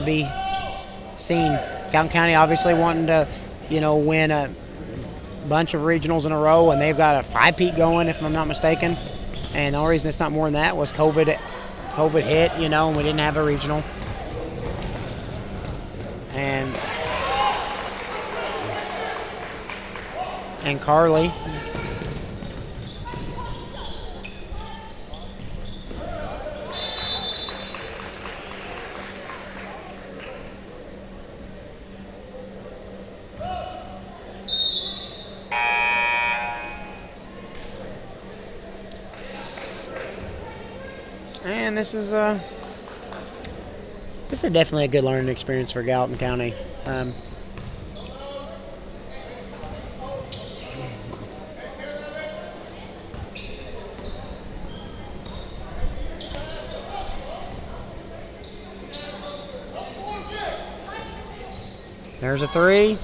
be seen. Gallatin County obviously wanting to win a bunch of regionals in a row, and they've got a 5-peat going, if I'm not mistaken. And the only reason it's not more than that was COVID hit, and we didn't have a regional. And Carly. And this is definitely a good learning experience for Gallatin County. There's a 3,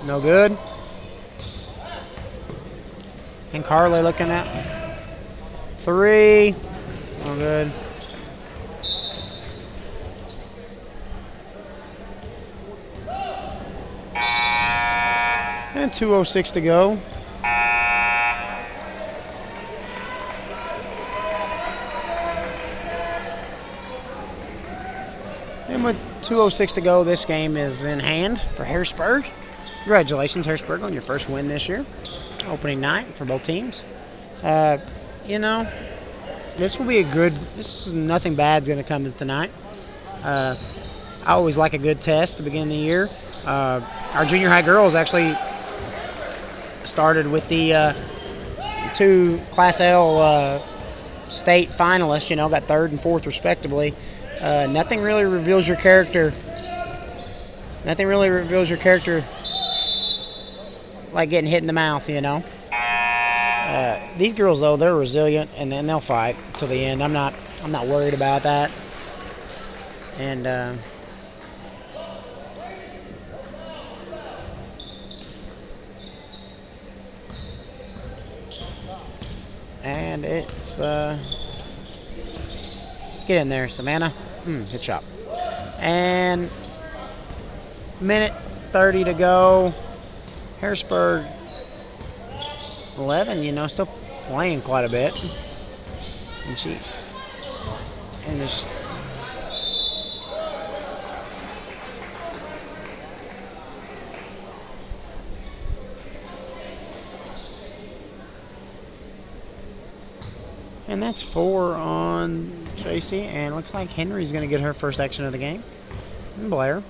no good. And Carly looking at 3, no good. And 2:06 to go. And with 2:06 to go, this game is in hand for Harrisburg. Congratulations, Harrisburg, on your first win this year. Opening night for both teams. This will be nothing bad's going to come tonight. I always like a good test to begin the year. Our junior high girls actually started with the 2 Class L state finalists, got 3rd and 4th respectively. Nothing really reveals your character. Nothing really reveals your character like getting hit in the mouth, These girls, though, they're resilient, and then they'll fight till the end. I'm not worried about that. And it's get in there, Savannah. Good shot. And minute 30 to go. Harrisburg 11, still playing quite a bit. And this. And that's 4 on Tracy, and looks like Henry's going to get her first action of the game. And Blair.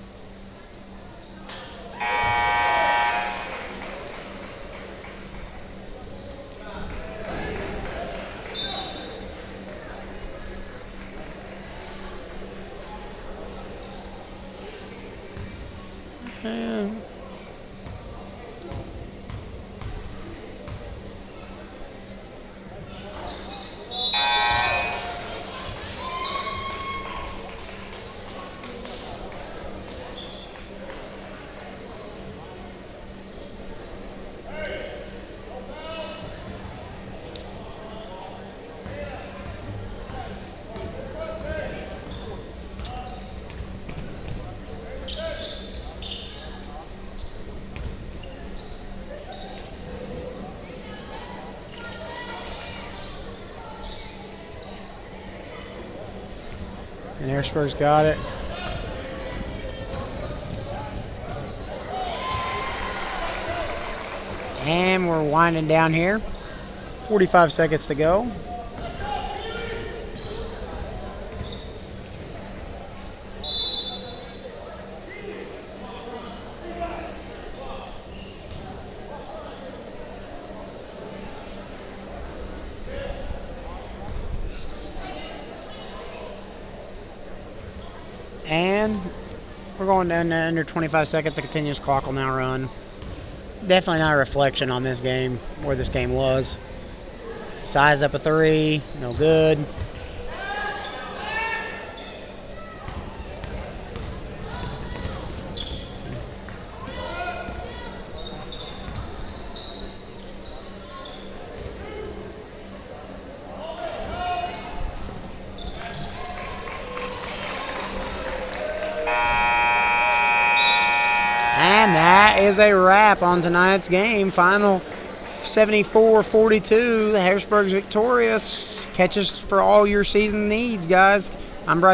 And Harrisburg's got it. And we're winding down here. 45 seconds to go. And we're going down to under 25 seconds. A continuous clock will now run. Definitely not a reflection on this game, where this game was. Size up a 3, no good. And that is a wrap on tonight's game. Final 74-42. Harrisburg's victorious. Catch us for all your season needs, guys. I'm Bryce.